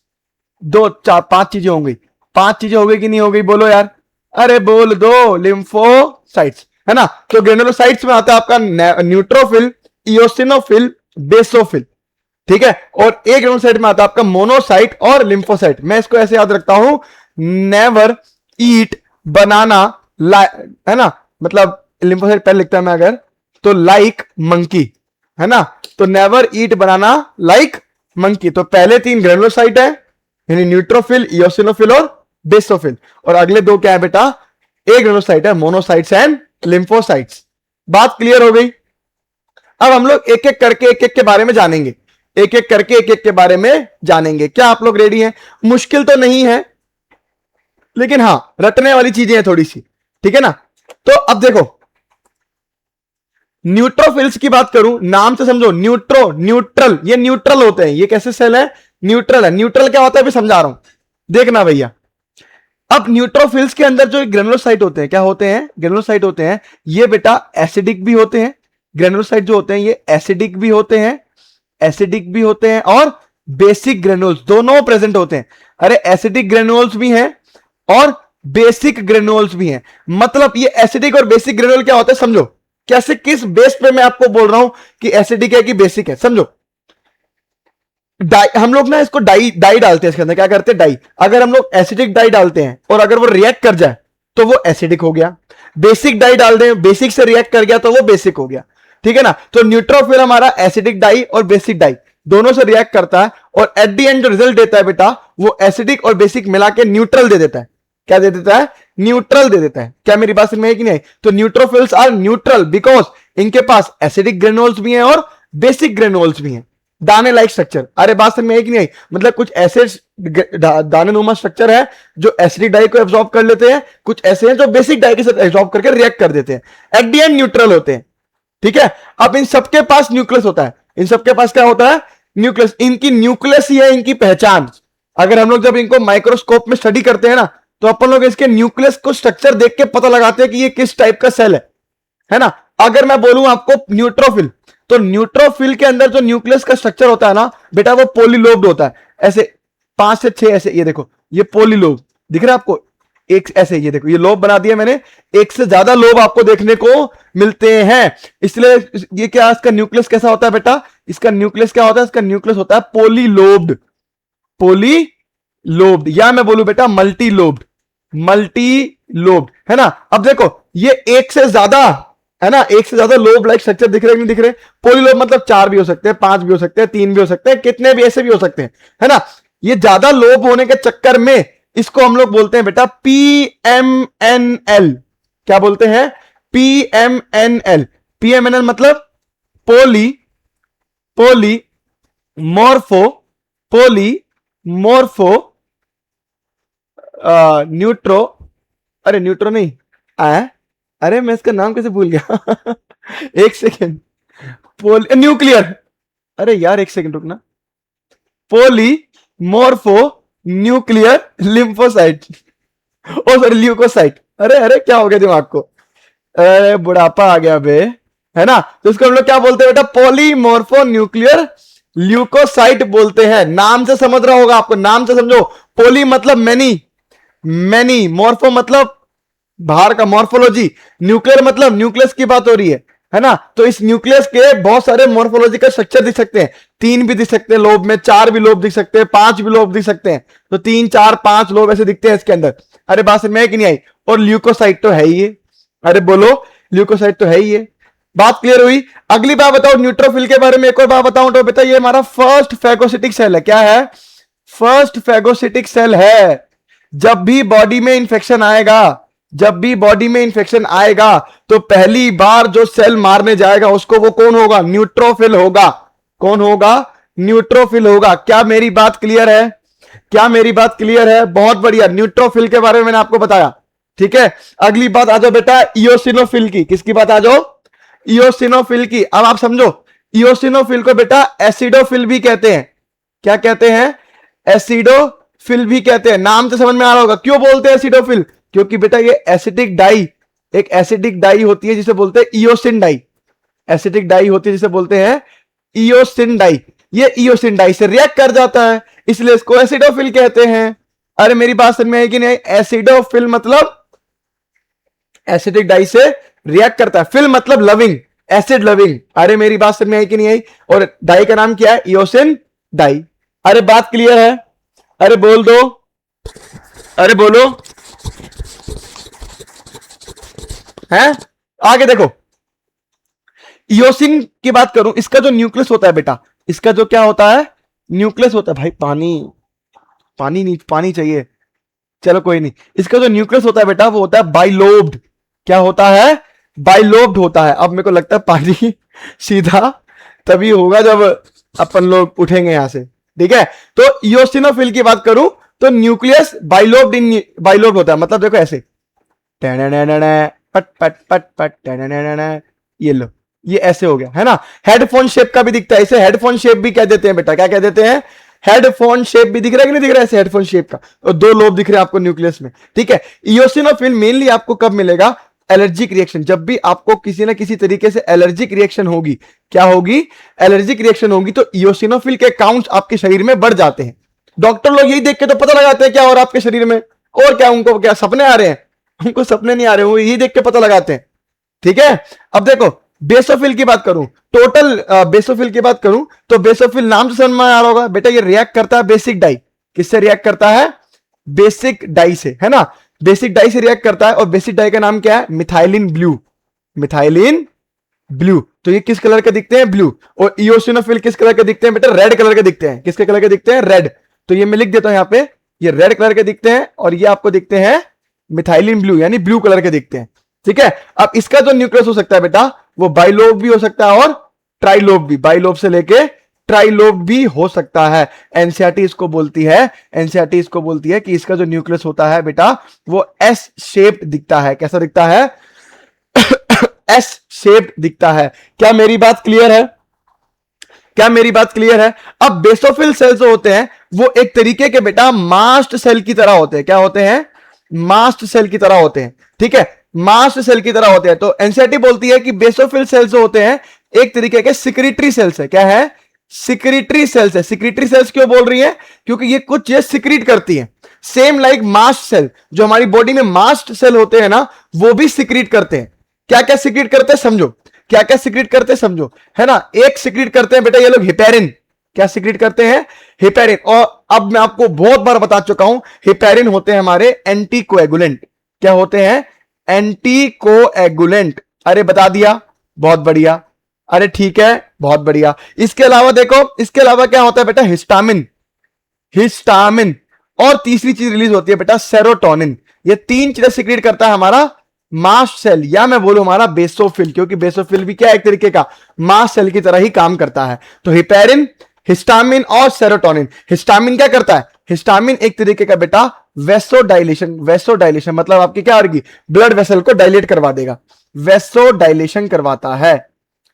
दो चार पांच चीजें होंगी, पांच चीजें हो गई कि नहीं हो गई? बोलो यार, अरे बोल दो। लिम्फोसाइट्स, है ना। तो ग्रेनुलोसाइट्स में आता है आपका न्यूट्रोफिल, इयोसिनोफिल, बेसोफिल। ठीक है। और एक ग्रेनुलोसाइट में आता है आपका मोनोसाइट और लिम्फोसाइट। मैं इसको ऐसे याद रखता हूं, नेवर ईट बनाना, है ना, मतलब लिम्फोसाइट पहले लिखता है मैं अगर तो लाइक मंकी, है ना। तो नेवर ईट बनाना लाइक मंकी। तो पहले तीन ग्रेनुलोसाइट है, यानी न्यूट्रोफिल, इयोसिनोफिल और बेसोफिल। और अगले दो क्या है बेटा? एक ग्रेनुलोसाइट है, मोनोसाइट्स एंड लिम्फोसाइट्स। बात क्लियर हो गई? अब हम लोग एक एक करके एक एक के बारे में जानेंगे, एक एक करके एक एक के बारे में जानेंगे। क्या आप लोग रेडी हैं? मुश्किल तो नहीं है, लेकिन हां रटने वाली चीजें हैं थोड़ी सी। ठीक है ना। तो अब देखो, न्यूट्रोफिल्स की बात करूं, नाम से समझो, न्यूट्रल, ये न्यूट्रल होते हैं। ये कैसे सेल है? न्यूट्रल है। न्यूट्रल क्या होता है अभी समझा रहा हूं, देखना भैया। अब न्यूट्रोफिल्स के अंदर जो ग्रेनुलोसाइट होते हैं, क्या होते हैं? ग्रेनुलोसाइट होते हैं, ये बेटा एसिडिक भी होते हैं। ग्रेनुलोसाइट जो होते हैं ये एसिडिक भी होते हैं, एसिडिक भी होते हैं और बेसिक ग्रेनुल्स दोनों प्रेजेंट होते हैं। अरे एसिडिक ग्रेनुल्स भी हैं और बेसिक ग्रेनुल्स भी हैं। मतलब ये एसिडिक और बेसिक ग्रेनुल क्या होता है समझो। कैसे, किस बेस पे मैं आपको बोल रहा हूं कि एसिडिक है कि बेसिक है, समझो। हम लोग ना इसको डाई डालते हैं इसके अंदर। क्या करते हैं? डाई। अगर हम लोग एसिडिक डाई डालते हैं और अगर वो रिएक्ट कर जाए तो वो एसिडिक हो गया। बेसिक डाई डाल दें, बेसिक से रिएक्ट कर गया तो वो बेसिक हो गया। ठीक है ना। तो न्यूट्रोफिल हमारा एसिडिक डाई और बेसिक डाई दोनों से रिएक्ट करता है और एट द एंड जो रिजल्ट देता है बेटा वो एसिडिक और बेसिक मिला के न्यूट्रल दे देता है। क्या दे देता है? न्यूट्रल दे देता है। क्या मेरी बात समझ में है कि नहीं? तो न्यूट्रोफिल्स आर न्यूट्रल बिकॉज इनके पास एसिडिक ग्रेनुल्स भी हैं और बेसिक ग्रेनुल्स भी हैं, दाने लाइक स्ट्रक्चर। अरे बात समझ में है कि नहीं? मतलब कुछ ऐसे दाने नुमा स्ट्रक्चर है जो एसिडिक डाई को एब्जॉर्ब कर लेते हैं, कुछ ऐसे हैं जो बेसिक डाई के साथ एब्जॉर्ब करके रिएक्ट कर देते हैं, एट द एंड न्यूट्रल होते हैं। ठीक है। अब इन सबके पास न्यूक्लियस होता है, इन सबके पास क्या होता है? न्यूक्लियस। इनकी न्यूक्लियस ही है इनकी पहचान। अगर हम लोग जब इनको माइक्रोस्कोप में स्टडी करते हैं ना तो अपन लोग इसके न्यूक्लियस को स्ट्रक्चर देख के पता लगाते हैं कि ये किस टाइप का सेल है ना। अगर मैं बोलूं आपको न्यूट्रोफिल, तो न्यूट्रोफिल के अंदर जो न्यूक्लियस का स्ट्रक्चर होता है ना बेटा वो पोलीलोब्ड होता है। ऐसे 5 से 6 ऐसे, ये देखो ये पोलीलोब दिख रहा है आपको, एक ऐसे, ये देखो ये लोब बना दिया मैंने, एक से ज्यादा लोब आपको देखने को मिलते हैं। इसलिए ये क्या, इसका न्यूक्लियस कैसा होता है बेटा? इसका न्यूक्लियस क्या होता है? इसका न्यूक्लियस होता है पोलीलोब्ड, पोलीलोब्ड, या मैं बोलूं बेटा मल्टीलोब्ड, मल्टीलोब्ड, है ना। अब देखो ये एक से ज्यादा, है ना, एक से ज्यादा लोब लाइक स्ट्रक्चर दिख रहे हैं, नहीं दिख रहे? पोलीलोब मतलब 4 भी हो सकते हैं, 5 भी हो सकते हैं, 3 भी हो सकते हैं, कितने भी ऐसे भी हो सकते हैं, है ना। ये ज्यादा लोब होने के चक्कर में इसको हम लोग बोलते हैं बेटा PMNL। क्या बोलते हैं? PMNL। PMNL मतलब मोर्फो न्यूट्रो, अरे न्यूट्रो नहीं अरे मैं इसका नाम कैसे भूल गया एक सेकेंड, न्यूक्लियर, अरे यार एक सेकेंड रुकना, पोलीमोर्फो न्यूक्लियर लिम्फोसाइट, ओ सॉरी ल्यूकोसाइट, अरे अरे क्या हो गया दिमाग को, अरे बुढ़ापा आ गया बे, है ना। तो इसको हम लोग क्या बोलते हैं बेटा, पॉलीमॉर्फो न्यूक्लियर ल्यूकोसाइट बोलते हैं। नाम से समझ रहा होगा आपको, नाम से समझो। पोली मतलब मैनी, मैनी, मॉर्फो मतलब बाहर का, मॉर्फोलॉजी, न्यूक्लियर मतलब न्यूक्लियस की बात हो रही है ना। तो इस न्यूक्लियस के बहुत सारे मॉर्फोलॉजिकल स्ट्रक्चर दिख सकते हैं, 3 भी दिख सकते हैं लोब में, 4 भी लोब दिख सकते हैं, 5 भी लोब दिख सकते हैं। तो 3 4 5 लोब ऐसे दिखते हैं इसके अंदर। अरे बात समझ में आई कि नहीं आई। और ल्यूकोसाइट तो है ही है, अरे बोलो, ल्यूकोसाइट तो है ही है। बात क्लियर हुई। अगली बात बताओ न्यूट्रोफिल के बारे में, एक और बात बताऊं तो बेटा ये हमारा फर्स्ट फैगोसिटिक सेल है। क्या है, फर्स्ट फैगोसिटिक सेल है। जब भी बॉडी में इंफेक्शन आएगा, जब भी बॉडी में इंफेक्शन आएगा तो पहली बार जो सेल मारने जाएगा उसको वो कौन होगा, न्यूट्रोफिल होगा। कौन होगा, न्यूट्रोफिल होगा। क्या मेरी बात क्लियर है, क्या मेरी बात क्लियर है, बहुत बढ़िया। न्यूट्रोफिल के बारे में मैंने आपको बताया, ठीक है। अगली बात आ जाओ बेटा इयोसिनोफिल की। किसकी बात आ जाओ, इयोसिनोफिल की। अब आप समझो, इयोसिनोफिल को बेटा एसिडोफिल भी कहते हैं। क्या कहते हैं, एसिडोफिल भी कहते हैं। नाम से समझ में आ रहा होगा क्यों बोलते हैं एसिडोफिल, क्योंकि बेटा ये एसिडिक डाई, एक एसिडिक डाई होती है जिसे बोलते हैं इयोसिन डाई। एसिडिक डाई होती है जिसे बोलते हैं इयोसिन डाई। ये इयोसिन डाई से रिएक्ट कर जाता है, इसलिए इसको एसिडोफिल कहते हैं। अरे मेरी बात समझ में आई कि नहीं। एसिडोफिल मतलब एसिडिक डाई से रिएक्ट करता है, फिल मतलब लविंग, एसिड लविंग। अरे मेरी बात समझ में आई कि नहीं आई। और डाई का नाम क्या है, इयोसिन डाई। अरे बात क्लियर है, अरे बोल दो, अरे बोलो, है। आगे देखो, इयोसिन की बात करूं, इसका जो न्यूक्लियस होता है बेटा, इसका जो क्या होता है, न्यूक्लियस होता है। भाई पानी, पानी नहीं, पानी चाहिए, चलो कोई नहीं। इसका जो न्यूक्लियस होता है बेटा वो होता है बाइलोब्ड। क्या होता है, बाइलोब्ड होता है। अब मेरे को लगता है पानी सीधा तभी होगा जब अपन लोग उठेंगे यहां से, ठीक है। तो इयोसिनोफिल की बात करूं तो न्यूक्लियस बाइलोब्ड इन बाइलोब्ड होता है। मतलब देखो ऐसे, पट पट पट पट, ये लो, ये ऐसे हो गया, है ना। हेडफोन शेप का भी दिखता है, इसे हेडफोन शेप भी कह देते हैं बेटा। क्या कह देते हैं, हेडफोन शेप भी दिख रहा है कि नहीं दिख रहा है, ऐसे हेडफोन शेप का। और 2 लोब दिख रहे हैं आपको न्यूक्लियस में, ठीक है। इयोसिनोफिल मेनली आपको कब मिलेगा, एलर्जिक रिएक्शन। जब भी आपको किसी ना किसी तरीके से एलर्जिक रिएक्शन होगी, क्या होगी, एलर्जिक रिएक्शन होगी, तो इयोसिनोफिल के काउंट्स आपके शरीर में बढ़ जाते हैं। डॉक्टर लोग यही देख के तो पता लगाते हैं क्या हो रहा है आपके शरीर में। और क्या, उनको क्या सपने आ रहे हैं, उनको सपने नहीं आ रहे, वो यही देख के पता लगाते हैं, ठीक है। अब देखो बेसोफिल की बात करूं, टोटल बेसोफिल की बात करूं तो बेसोफिल नाम से समझ में आ रहा होगा बेटा, ये रिएक्ट करता है बेसिक डाई। किससे रिएक्ट करता है, बेसिक डाई से, है ना। बेसिक डाई से रिएक्ट करता है। और बेसिक डाई का नाम क्या है, मिथाइलिन ब्लू, मिथाइलिन ब्लू। तो ये किस कलर के दिखते हैं, ब्लू। और इयोसिनोफिल किस कलर के दिखते हैं बेटा, रेड कलर के दिखते हैं। किसके कलर के दिखते हैं, रेड। तो ये मैं लिख देता हूं यहां पे, ये रेड कलर के दिखते हैं और ये आपको दिखते हैं मिथाइलिन ब्लू, यानी ब्लू कलर के दिखते हैं, ठीक है। अब इसका जो न्यूक्लियस हो सकता है बेटा वो बाइलोब भी हो सकता है और ट्राइलोब भी, बाइलोब से लेके ट्राइलोब भी हो सकता है। एनसीईआरटी इसको बोलती है, एनसीईआरटी इसको बोलती है कि इसका जो न्यूक्लियस होता है बेटा वो एस शेप दिखता है। कैसा दिखता है, एस शेप दिखता है। क्या मेरी बात क्लियर है, क्या मेरी बात क्लियर है। अब बेसोफिल सेल जो होते हैं वो एक तरीके के बेटा मास्ट सेल की तरह होते हैं। क्या होते हैं, मास्ट सेल की तरह होते हैं, ठीक है। मास्ट सेल की तरह होते हैं। तो एनसीईआरटी बोलती है कि बेसोफिल सेल्स जो होते हैं एक तरीके के सिक्रीटरी सेल्स है। क्या है, सिक्रीटरी सेल्स है। सिक्रीटरी सेल्स क्यों बोल रही है, क्योंकि ये कुछ चीज सिक्रीट करती है। सेम लाइक मास्ट सेल, जो हमारी बॉडी में मास्ट सेल होते हैं ना, वो भी सिक्रीट करते हैं। क्या क्या सिक्रीट करते हैं समझो, क्या क्या सिक्रीट करते हैं समझो, है ना। एक सिक्रीट करते हैं बेटा ये लोग हेपेरिन। क्या सिक्रीट करते हैं, हेपेरिन। और अब मैं आपको बहुत बार बता चुका हूं, हेपेरिन होते हैं हमारे एंटी कोएगुलेंट। क्या होते हैं, एंटी कोएगुलेंट। अरे बता दिया, बहुत बढ़िया। अरे ठीक है, बहुत बढ़िया। इसके अलावा देखो, इसके अलावा क्या होता है बेटा, हिस्टामिन, हिस्टामिन। और तीसरी चीज रिलीज होती है बेटा सेरोटोनिन। ये 3 चीजें सिक्रीट करता है हमारा मास्ट सेल, या मैं बोलूं हमारा बेसोफिल, क्योंकि बेसोफिल भी क्या एक तरीके का मास्ट सेल की तरह ही काम करता है। तो हेपेरिन, हिस्टामिन और सेरोटोनिन। हिस्टामिन क्या करता है, हिस्टामिन एक तरीके का बेटा वेसोडाइलेशन, वेसोडाइलेशन मतलब आपकी क्या होगी, ब्लड वेसल को डायलेट करवा देगा, वेसोडाइलेशन करवाता है,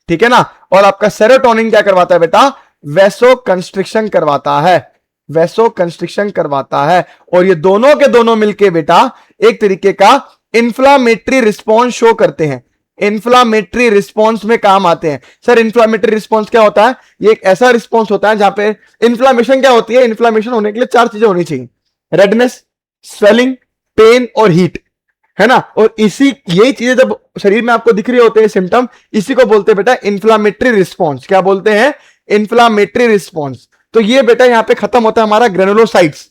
ठीक है ना। और आपका सेरोटोनिन क्या करवाता है बेटा, वेसो कंस्ट्रिक्शन करवाता है, वेसो कंस्ट्रिक्शन करवाता है। और ये दोनों के दोनों मिलके बेटा एक तरीके का इंफ्लामेटरी रिस्पॉन्स शो करते हैं, इंफ्लामेटरी रिस्पॉन्स में काम आते हैं। सर इंफ्लामेटरी रिस्पॉन्स क्या होता है? ये एक ऐसा रिस्पॉन्स होता है जहां पे इंफ्लामेशन क्या होती है, इंफ्लामेशन होने के लिए 4 चीजें होनी चाहिए, रेडनेस, स्वेलिंग, पेन और हीट, है ना। और यही चीजें जब शरीर में आपको दिख रही होते हैं सिम्टम, इसी को बोलते हैं बेटा इंफ्लामेटरी रिस्पॉन्स। क्या बोलते हैं? Inflammatory response. तो ये बेटा यहां पे खत्म होता है हमारा ग्रेनुलोसाइट्स।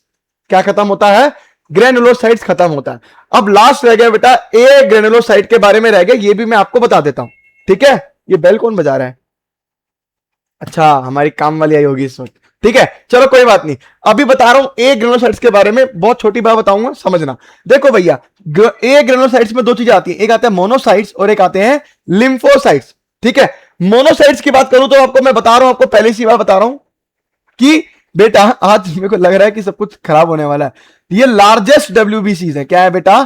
क्या खत्म होता है? ग्रेनुलोसाइट्स खत्म होता है। अब लास्ट रह गया बेटा ए ग्रेनुलोसाइट के बारे में रह गया, ये भी मैं आपको बता देता हूं, ठीक है। ये बेल कौन बजा रहा है? अच्छा, हमारी काम वाली आई होगी इस वक्त, ठीक है। चलो कोई बात नहीं, अभी बता रहा हूं ए ग्रेनुलोसाइट्स के बारे में, बहुत छोटी बात बताऊंगा, समझना। देखो भैया, ए ग्रेनुलोसाइट्स में 2 चीजें आती हैं, एक आते हैं मोनोसाइट्स और एक आते हैं लिम्फोसाइट्स, ठीक है। मोनोसाइट्स की बात करूं तो आपको मैं बता रहा हूं, आपको पहले सी बात बता रहा हूं कि बेटा आज मेरे को लग रहा है कि सब कुछ खराब होने वाला है। ये लार्जेस्ट डब्ल्यूबीसीज है। क्या है बेटा?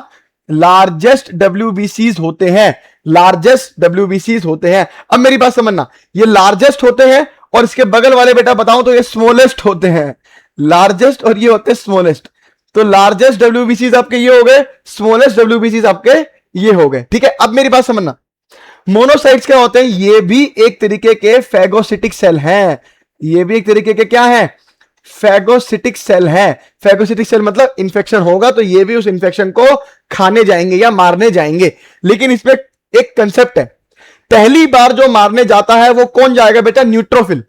लार्जेस्ट डब्ल्यूबीसीज होते हैं, लार्जेस्ट डब्ल्यूबीसीज होते हैं। अब मेरी बात समझना, ये लार्जेस्ट होते हैं और इसके बगल वाले बेटा बताऊं तो ये स्मॉलेस्ट होते हैं। लार्जेस्ट और ये होते हैं स्मॉलेस्ट। तो लार्जेस्ट डब्ल्यूबीसीज आपके ये हो गए, स्मॉलेस्ट डब्ल्यूबीसीज आपके ये हो गए, ठीक है। अब मेरी बात समझना, मोनोसाइट्स क्या होते हैं? ये भी एक तरीके के फैगोसिटिक सेल हैं। ये भी एक तरीके के क्या है? फैगोसिटिक सेल है। फैगोसिटिक सेल मतलब इंफेक्शन होगा तो ये भी उस इंफेक्शन को खाने जाएंगे या मारने जाएंगे। लेकिन इसमें एक कंसेप्ट है, पहली बार जो मारने जाता है वो कौन जाएगा बेटा? न्यूट्रोफिल।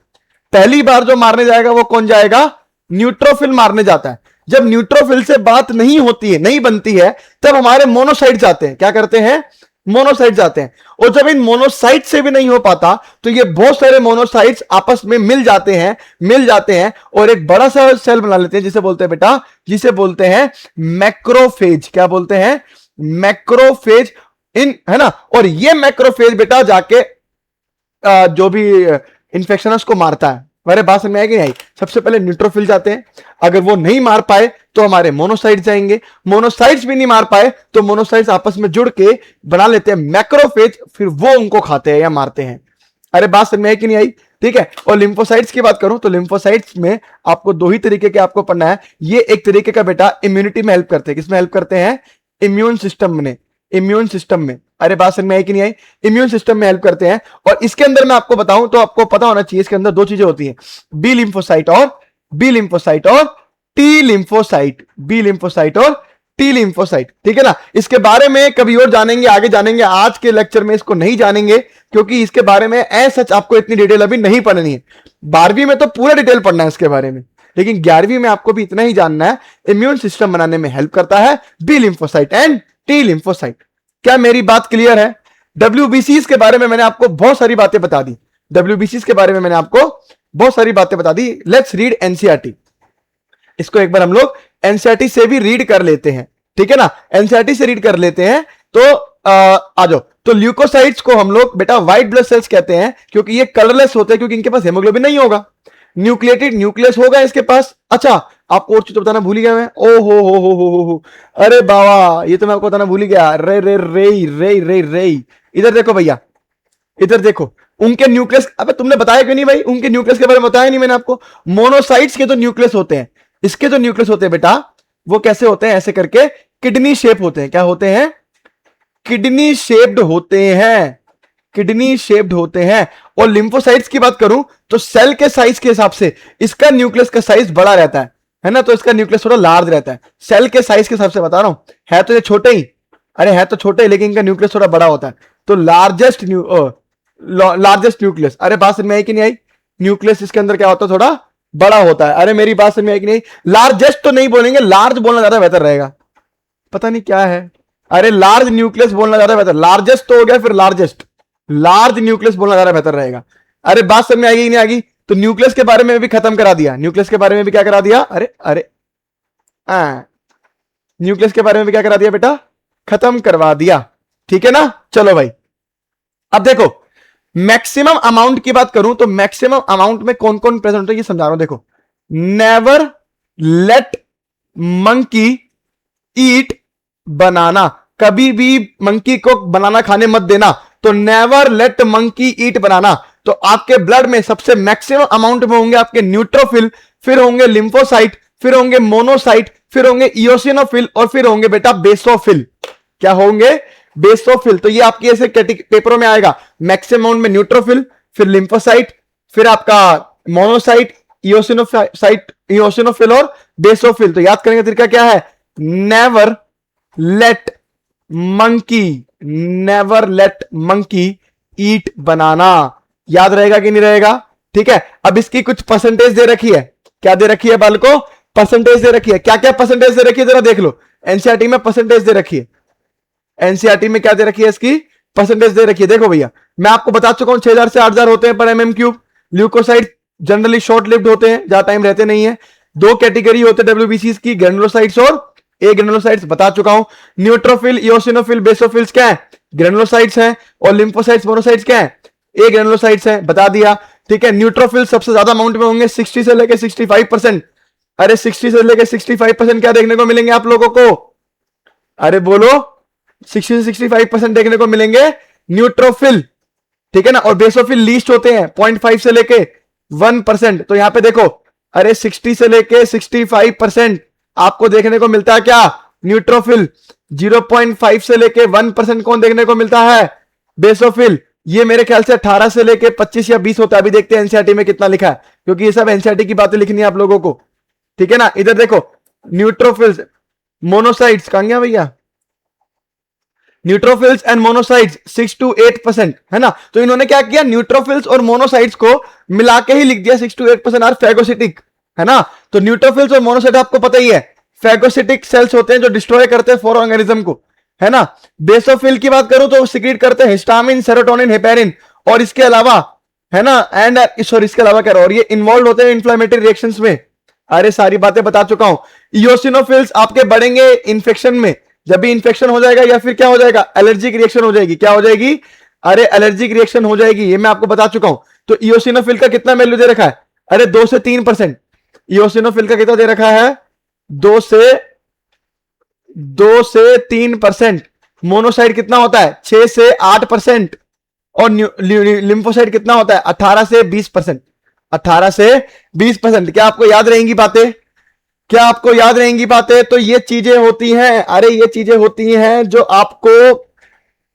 पहली बार जो मारने जाएगा वो कौन जाएगा? न्यूट्रोफिल मारने जाता है। जब न्यूट्रोफिल से बात नहीं होती है, नहीं बनती है, तब हमारे मोनोसाइट जाते हैं। क्या करते हैं? मोनोसाइट जाते हैं। और जब इन मोनोसाइट से भी नहीं हो पाता तो ये बहुत सारे मोनोसाइट्स आपस में मिल जाते हैं और एक बड़ा सा सेल बना लेते हैं, जिसे बोलते हैं बेटा, जिसे बोलते हैं मैक्रोफेज। क्या बोलते हैं? मैक्रोफेज, है ना। और ये मैक्रोफेज बेटा जाके जो भी इंफेक्शन है उसको मारता है। मेरे बात समझ में आएगी नहीं? सबसे पहले न्यूट्रोफिल जाते हैं, अगर वो नहीं मार पाए तो हमारे मोनोसाइट्स जाएंगे, मोनोसाइट्स भी नहीं मार पाए तो मोनोसाइट्स आपस में जुड़ के बना लेते हैं मैक्रोफेज, फिर वो उनको खाते हैं या मारते हैं। अरे बात समझ में आई कि नहीं आई? ठीक है। और लिम्फोसाइट्स की बात करूं तो लिम्फोसाइट्स में आपको 2 ही तरीके के आपको पढ़ना है। ये एक तरीके का बेटा इम्यूनिटी में हेल्प करते हैं। किसमें हेल्प करते हैं? इम्यून सिस्टम में, इम्यून सिस्टम में। अरे बात समझ में आई कि नहीं आई? इम्यून सिस्टम में हेल्प करते हैं। और इसके अंदर मैं आपको बताऊं तो आपको पता होना चाहिए, इसके अंदर 2 चीजें होती हैं, बी लिम्फोसाइट और टी लिम्फोसाइट, बी लिम्फोसाइट और टी लिम्फोसाइट, ठीक है ना। इसके बारे में कभी और जानेंगे, आगे जानेंगे। आज के लेक्चर में इसको नहीं जानेंगे क्योंकि इसके बारे में सच आपको इतनी डिटेल अभी नहीं पढ़नी है। 12वीं में तो पूरा डिटेल पढ़ना है इसके बारे में, लेकिन 11वीं में आपको भी इतना ही जानना है, इम्यून सिस्टम बनाने में हेल्प करता है B lymphocyte and T lymphocyte. क्या मेरी बात क्लियर है? डब्ल्यूबीसीज के बारे में मैंने आपको बहुत सारी बातें बता दी, डब्ल्यूबीसीज के बारे में मैंने आपको बहुत सारी बातें बता दी। Let's read NCERT. इसको एक बार हम लोग एनसीईआरटी से भी रीड कर लेते हैं, ठीक है ना। एनसीईआरटी से रीड कर लेते हैं तो आ जाओ। तो ल्यूकोसाइट्स को हम लोग बेटा व्हाइट ब्लड सेल्स कहते हैं क्योंकि ये कलरलेस होते हैं, क्योंकि इनके पास हेमोग्लोबिन नहीं होगा, न्यूक्लिएटेड न्यूक्लियस होगा इसके पास। अच्छा, आपको और चीज तो बताना भूल ही गया मैं। ओ हो, अरे बाबा, ये तो मैं आपको बताना भूल ही गया। रे रे रे रे रे रे, इधर देखो भैया, इधर देखो, उनके न्यूक्लियस। अबे तुमने बताया क्यों नहीं भाई? उनके न्यूक्लियस के बारे में बताया नहीं मैंने आपको। मोनोसाइट्स के जो न्यूक्लियस होते हैं, इसके जो न्यूक्लियस होते हैं बेटा, वो कैसे होते हैं? ऐसे करके किडनी शेप होते हैं। क्या होते हैं? किडनी शेप्ड होते हैं, किडनी शेप्ड होते हैं। और लिम्फोसाइट्स की बात करूं तो सेल के साइज के हिसाब से इसका न्यूक्लियस का साइज बड़ा रहता है ना, तो इसका न्यूक्लियस थोड़ा लार्ज रहता है। सेल के साइज के हिसाब से बता रहा हूं, है तो ये छोटे ही, अरे है तो छोटे ही, लेकिन इनका न्यूक्लियस थोड़ा बड़ा होता है। तो लार्जेस्ट न्यूक्लियस। अरे बात समझ में आई कि नहीं आई? न्यूक्लियस इसके अंदर क्या होता है? थोड़ा बड़ा होता है। अरे मेरी बात समझ में आई कि नहीं? लार्जेस्ट तो नहीं बोलेंगे, लार्ज बोलना ज्यादा बेहतर रहेगा। पता नहीं क्या है, अरे लार्ज न्यूक्लियस बोलना ज्यादा बेहतर। लार्जेस्ट तो हो गया, फिर लार्जेस्ट, लार्ज न्यूक्लियस बोलना ज्यादा बेहतर रहेगा। अरे बात समझ में आएगी नहीं आएगी? तो न्यूक्लियस के बारे में भी खत्म करा दिया, न्यूक्लियस के बारे में भी क्या करा दिया? अरे न्यूक्लियस के बारे में भी क्या करा दिया बेटा? खत्म करवा दिया, ठीक है ना। चलो भाई, अब देखो मैक्सिमम अमाउंट की बात करूं तो मैक्सिमम अमाउंट में कौन कौन प्रेजेंट होता है ये समझा रहा हूं। देखो, नेवर लेट मंकी ईट बनाना, कभी भी मंकी को बनाना खाने मत देना। तो नेवर लेट मंकी ईट बनाना। तो आपके ब्लड में सबसे मैक्सिमम अमाउंट में होंगे आपके न्यूट्रोफिल, फिर होंगे लिम्फोसाइट, फिर होंगे मोनोसाइट, फिर होंगे इयोसिनोफिल और फिर होंगे बेटा बेसोफिल। क्या होंगे? बेसोफिल। तो ये आपकी ऐसे पेपरों में आएगा, मैक्सिमम अमाउंट में न्यूट्रोफिल, फिर लिम्फोसाइट, फिर आपका मोनोसाइट, इओसिनोफिल और बेसोफिल। तो याद करने का तरीका क्या है? Never let monkey, never let monkey eat banana. याद रहेगा कि नहीं रहेगा? ठीक है। अब इसकी कुछ परसेंटेज दे रखी है। क्या दे रखी है बालको? परसेंटेज दे रखी है। क्या क्या परसेंटेज दे रखी है जरा देख लो। एनसीईआरटी में परसेंटेज दे रखी है। एनसीईआरटी में क्या दे रखी है? इसकी परसेंटेज दे रखी है। देखो भैया, मैं आपको बता चुका हूं 6000 से 8000 होते हैं पर mm cube. Leucocyte generally short lived होते हैं, ज्यादा टाइम रहते नहीं है। दो कैटेगरी होते हैं डब्ल्यूबीसीज की, ग्रेनुलोसाइट्स और ए ग्रेनुलोसाइट्स, बता चुका हूं। न्यूट्रोफिल, इओसिनोफिल, बेसोफिल्स क्या है? ग्रेनुलोसाइट्स हैं। और लिम्फोसाइट्स, मोनोसाइट्स क्या है? ए ग्रेनुलोसाइट्स हैं, बता दिया। ठीक है। न्यूट्रोफिल सबसे ज्यादा अमाउंट में होंगे, 60 से लेकर 65%। अरे 60 से लेकर 65% क्या देखने को मिलेंगे आप लोगों को? अरे बोलो, 60 से 65% देखने को मिलेंगे न्यूट्रोफिल। ठीक है ना। और बेसोफिल लीस्ट होते हैं 0.5 से लेके 1%। तो यहां पे देखो, अरे 60 से लेके 65% आपको देखने को मिलता है क्या? न्यूट्रोफिल। 0.5 से लेके 1% कौन देखने को मिलता है? बेसोफिल। ये मेरे ख्याल से 18 से लेके 25 या 20 होता है। अभी देखते हैं एनसीईआरटी में कितना लिखा है, क्योंकि ये सब एनसीईआरटी की बातें लिखनी है आप लोगों को। ठीक है ना। इधर देखो, न्यूट्रोफिल्स, मोनोसाइट्स कहां गया भैया? न्यूट्रोफिल्स एंड मोनोसाइट्स 6 to 8%, है ना। तो इन्होंने क्या किया? न्यूट्रोफिल्स और मोनोसाइट्स को मिला के ही लिख दिया 6 to 8% आर फैगोसिटिक, है ना। तो न्यूट्रोफिल्स और मोनोसाइट आपको पता ही है, फैगोसिटिक सेल्स होते हैं जो डिस्ट्रॉय करते हैं फॉर ऑर्गेनिज्म को, है ना। बेसोफिल की बात करूं तो सिक्रीट करते हैं हिस्टामिन, सेरोटोनिन, हेपेरिन, और इसके अलावा, है ना, एंड सॉरी इसके अलावा क्या, और ये इन्वॉल्व होते हैं इन्फ्लेमेटरी रिएक्शंस में। अरे सारी बातें बता चुका हूं। इओसिनोफिल्स आपके बढ़ेंगे इंफेक्शन में, जब भी इंफेक्शन हो जाएगा या फिर क्या हो जाएगा? एलर्जिक रिएक्शन हो जाएगी। क्या हो जाएगी? अरे एलर्जिक रिएक्शन हो जाएगी, ये मैं आपको बता चुका हूं। तो इओसिनोफिल का कितना वैल्यू दे रखा है? अरे 2 से 3%। इओसिनोफिल का कितना दे रखा है? 2 से 3%। मोनोसाइट कितना होता है? 6 से 8%। और लिम्फोसाइट कितना होता है? 18 से 20%। 18 से 20%। क्या आपको याद रहेंगी बातें? क्या आपको याद रहेंगी बातें? तो ये चीजें होती हैं, अरे ये चीजें होती हैं जो आपको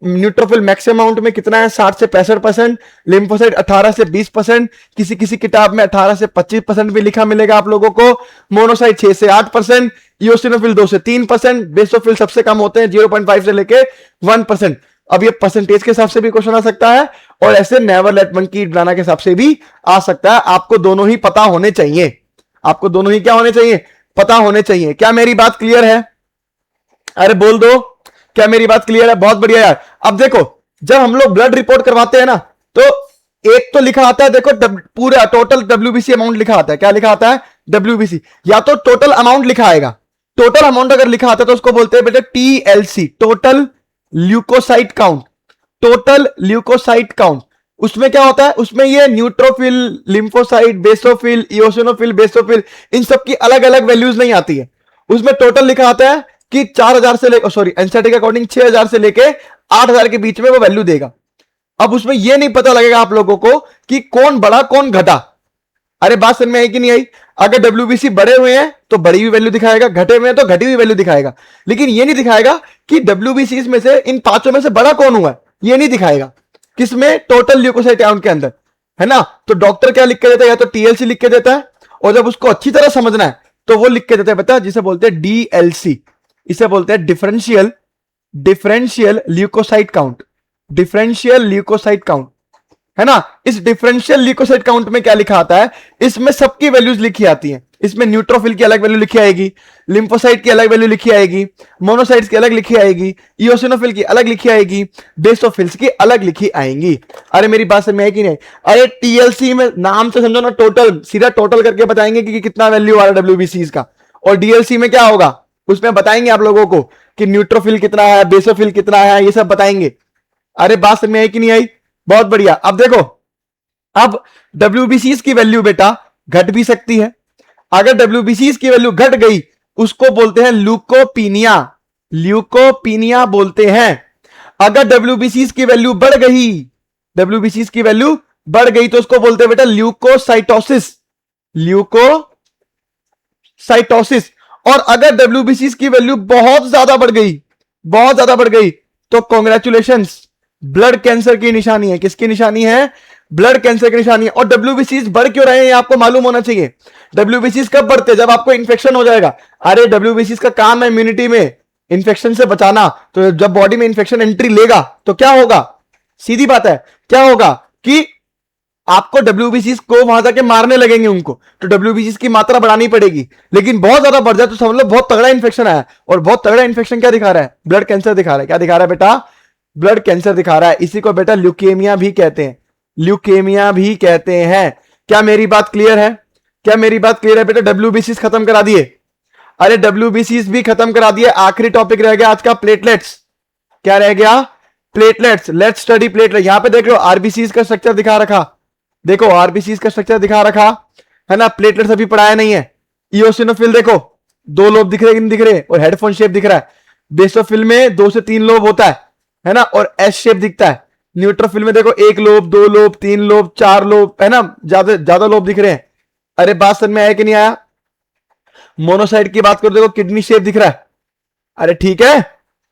न्यूट्रोफिल मैक्सिमम अमाउंट में कितना है? 60 से 65%। लिम्फोसाइट 18 से 20%। किसी किसी किताब में 18 से 25% भी लिखा मिलेगा आप लोगों को। मोनोसाइट 6 से 8%। इओसिनोफिल 2 से 3%। बेसोफिल सबसे कम होते हैं 0.5 से लेके 1%। अब ये परसेंटेज के हिसाब से भी क्वेश्चन आ सकता है, और ऐसे नेवर लेट मंकी ईट बनाना के हिसाब से भी आ सकता है। आपको दोनों ही पता होने चाहिए। आपको दोनों ही क्या होने चाहिए? पता होने चाहिए। क्या मेरी बात क्लियर है? अरे बोल दो, क्या मेरी बात क्लियर है? बहुत बढ़िया यार। अब देखो, जब हम लोग ब्लड रिपोर्ट करवाते हैं ना, तो एक तो लिखा आता है, देखो पूरा टोटल डब्ल्यूबीसी अमाउंट लिखा आता है। क्या लिखा आता है? डब्ल्यूबीसी। या तो टोटल अमाउंट लिखा आएगा। टोटल अमाउंट अगर लिखा आता है तो उसको बोलते हैं बेटा TLC, total leucocyte count. Total leucocyte count. उसमें क्या होता है? उसमें ये neutrophil, lymphocyte, basophil, eosinophil, basophil, इन सब की अलग अलग वैल्यूज नहीं आती है। उसमें टोटल लिखा आता है कि 4000 से लेकर, सॉरी एनसीईआरटी के अकॉर्डिंग 6000 से लेके 8000 के बीच में वो वैल्यू देगा। अब उसमें यह नहीं पता लगेगा आप लोगों को कि कौन बढ़ा कौन घटा। अरे बात समझ में आई कि नहीं आई? अगर डब्ल्यूबीसी बढ़े हुए हैं तो बढ़ी हुई वैल्यू दिखाएगा, घटे हुए हैं तो घटी हुई वैल्यू दिखाएगा। लेकिन ये नहीं दिखाएगा कि डब्ल्यूबीसी में से इन पांचों में से बड़ा कौन हुआ, ये नहीं दिखाएगा। किसमें? टोटल ल्यूकोसाइट काउंट के अंदर, है ना। तो डॉक्टर क्या लिख के देता है? या तो टीएलसी लिख के देता है, और जब उसको अच्छी तरह समझना है तो वो लिख के देता है बेटा, जिसे बोलते हैं डीएलसी। इसे बोलते हैं differential leucocyte count. Differential leucocyte count, है ना। इस डिफरेंशियल ल्यूकोसाइट काउंट में क्या लिखा आता है? इसमें सबकी वैल्यूज लिखी आती हैं। इसमें न्यूट्रोफिल की अलग वैल्यू लिखी आएगी, लिम्फोसाइट की अलग वैल्यू लिखी आएगी, मोनोसाइट्स की अलग लिखी आएगी, इओसिनोफिल की अलग लिखी आएगी, बेसोफिल्स की अलग लिखी आएंगी। अरे मेरी बात समझ में आई कि नहीं? अरे टीएलसी में नाम से समझो ना, टोटल, सीधा टोटल करके बताएंगे कि कितना वैल्यू आ रहा है डब्ल्यूबीसी का। और डीएलसी में क्या होगा? उसमें बताएंगे आप लोगों को कि न्यूट्रोफिल कितना है, बेसोफिल कितना है, ये सब बताएंगे। अरे बात समझ में आई कि नहीं आई? बहुत बढ़िया। अब देखो, अब डब्ल्यूबीसी की वैल्यू बेटा घट भी सकती है। अगर डब्ल्यूबीसी की वैल्यू घट गई उसको बोलते हैं ल्यूकोपीनिया। ल्यूकोपीनिया बोलते हैं। अगर डब्ल्यूबीसी की वैल्यू बढ़ गई, डब्ल्यूबीसी की वैल्यू बढ़ गई तो उसको बोलते हैं बेटा ल्यूकोसाइटोसिस। ल्यूकोसाइटोसिस। और अगर डब्ल्यूबीसी की वैल्यू बहुत ज्यादा बढ़ गई, बहुत ज्यादा बढ़ गई, तो कॉन्ग्रेचुलेशंस, ब्लड कैंसर की निशानी है। किसकी निशानी है? ब्लड कैंसर की निशानी है। और डब्ल्यूबीसीज बढ़ क्यों रहे हैं ये आपको मालूम होना चाहिए। डब्ल्यूबीसीज कब बढ़ते हैं? जब आपको इन्फेक्शन हो जाएगा। अरे डब्ल्यूबीसीज का काम है इम्यूनिटी में इन्फेक्शन से बचाना। तो जब बॉडी में इन्फेक्शन एंट्री लेगा तो क्या होगा? सीधी बात है, क्या होगा कि आपको डब्ल्यूबीसीज को वहां जाके मारने लगेंगे उनको, तो डब्ल्यूबीसीज की मात्रा बढ़ानी पड़ेगी। लेकिन बहुत ज्यादा बढ़ जाए तो समझ लो बहुत तगड़ा इन्फेक्शन आया। और बहुत तगड़ा इन्फेक्शन क्या दिखा रहा है? ब्लड कैंसर दिखा रहा है। क्या दिखा रहा है बेटा? ब्लड कैंसर दिखा रहा है। इसी को बेटा ल्यूकेमिया भी कहते हैं, ल्यूकेमिया भी कहते हैं। क्या मेरी बात क्लियर है? क्या मेरी बात क्लियर है बेटा? डब्ल्यूबीसीज खत्म करा दिए। अरे डब्ल्यूबीसीज भी खत्म करा दिए। आखिरी टॉपिक रह गया आज का, प्लेटलेट्स। क्या रह गया? प्लेटलेट्स। Let's study platelet. यहां पे देख लो आरबीसीज का स्ट्रक्चर दिखा रखा, देखो आरबीसीज का स्ट्रक्चर दिखा रखा है ना। प्लेटलेट्स अभी पढ़ाया नहीं है। इओसिनोफिल देखो, दो लोब दिख रहे कि नहीं दिख रहे? और हेडफोन शेप दिख रहा है। बेसोफिल में 2 से 3 लोब होता है ना, और एस शेप दिखता है। न्यूट्रोफिल में देखो 1 लोब, 2 लोब, 3 लोब, 4 लोब, है ना, ज्यादा ज्यादा लोब दिख रहे हैं। अरे बात समझ में आया कि नहीं आया? मोनोसाइट की बात करो, देखो किडनी शेप दिख रहा है। अरे ठीक है,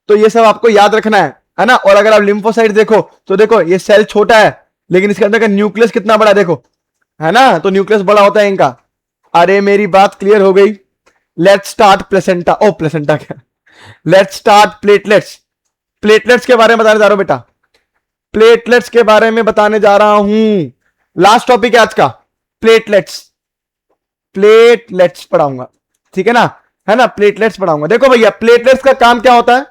तो ये सब आपको याद रखना है ना। और अगर आप लिम्फोसाइट देखो तो देखो ये सेल छोटा है लेकिन इसके अंदर का न्यूक्लियस कितना बड़ा देखो, है ना, तो न्यूक्लियस बड़ा होता है इनका। अरे मेरी बात क्लियर हो गई। Let's start placenta. ओ प्लेसेंटा क्या, लेट्स स्टार्ट प्लेटलेट्स। प्लेटलेट्स के बारे में बताने जा रहा हूं बेटा, प्लेटलेट्स के बारे में बताने जा रहा हूं। लास्ट टॉपिक है आज का, प्लेटलेट्स। प्लेटलेट्स पढ़ाऊंगा, ठीक है ना, प्लेटलेट्स पढ़ाऊंगा। देखो भैया प्लेटलेट्स का काम क्या होता है?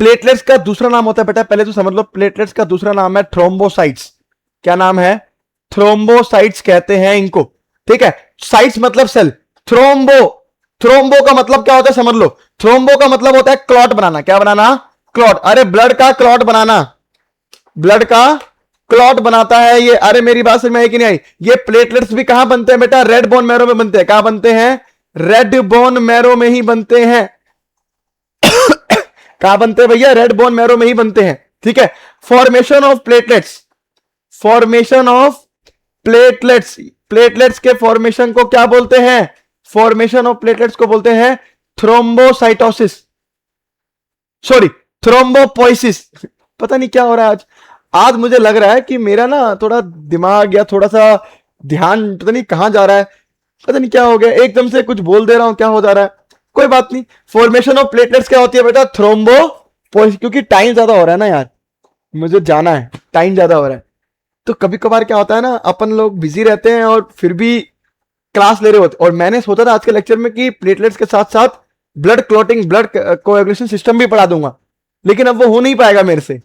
प्लेटलेट्स का दूसरा नाम होता है बेटा, पहले तो समझ लो, प्लेटलेट्स का दूसरा नाम है थ्रोम्बोसाइट्स। क्या नाम है? थ्रोम्बोसाइट्स कहते हैं इनको, ठीक है। साइट्स मतलब सेल, थ्रोम्बो, थ्रोम्बो का मतलब क्या होता है समझ लो। थ्रोम्बो का मतलब होता है क्लॉट बनाना। क्या बनाना? क्लॉट। अरे ब्लड का क्लॉट बनाना, ब्लड का क्लॉट बनाता है ये। अरे मेरी बात समझ में आई कि नहीं आई? ये प्लेटलेट्स भी कहां बनते हैं बेटा? रेड बोन मैरो में बनते हैं। कहां बनते हैं? रेड बोन मैरो में ही बनते हैं। कहां बनते हैं भैया? रेड बोन मैरो में ही बनते हैं, ठीक है। Formation of platelets, formation of platelets, platelets के फॉर्मेशन को क्या बोलते हैं? फॉर्मेशन ऑफ प्लेटलेट्स को बोलते हैं थ्रोम्बोसाइटोसिस, सॉरी थ्रोम्बोपोइसिस। पता नहीं क्या हो रहा है आज, आज मुझे लग रहा है कि मेरा ना थोड़ा दिमाग या थोड़ा सा ध्यान पता नहीं कहां जा रहा है, पता नहीं क्या हो गया, एकदम से कुछ बोल दे रहा हूं, क्या हो जा रहा है, कोई बात नहीं। फॉर्मेशन ऑफ प्लेटलेट्स क्या होती है बेटा? थ्रोम्बोपोइसिस। क्योंकि टाइम ज्यादा हो रहा है ना यार, मुझे जाना है, टाइम ज्यादा हो रहा है। तो कभी कभार क्या होता है ना, अपन लोग बिजी रहते हैं और फिर भी क्लास ले रहे होते। और मैंने सोचा था आज के लेक्चर में कि प्लेटलेट्स के साथ साथ blood clotting, blood coagulation system भी पढ़ा दूंगा, लेकिन अब वो हो नहीं पाएगा मेरे से।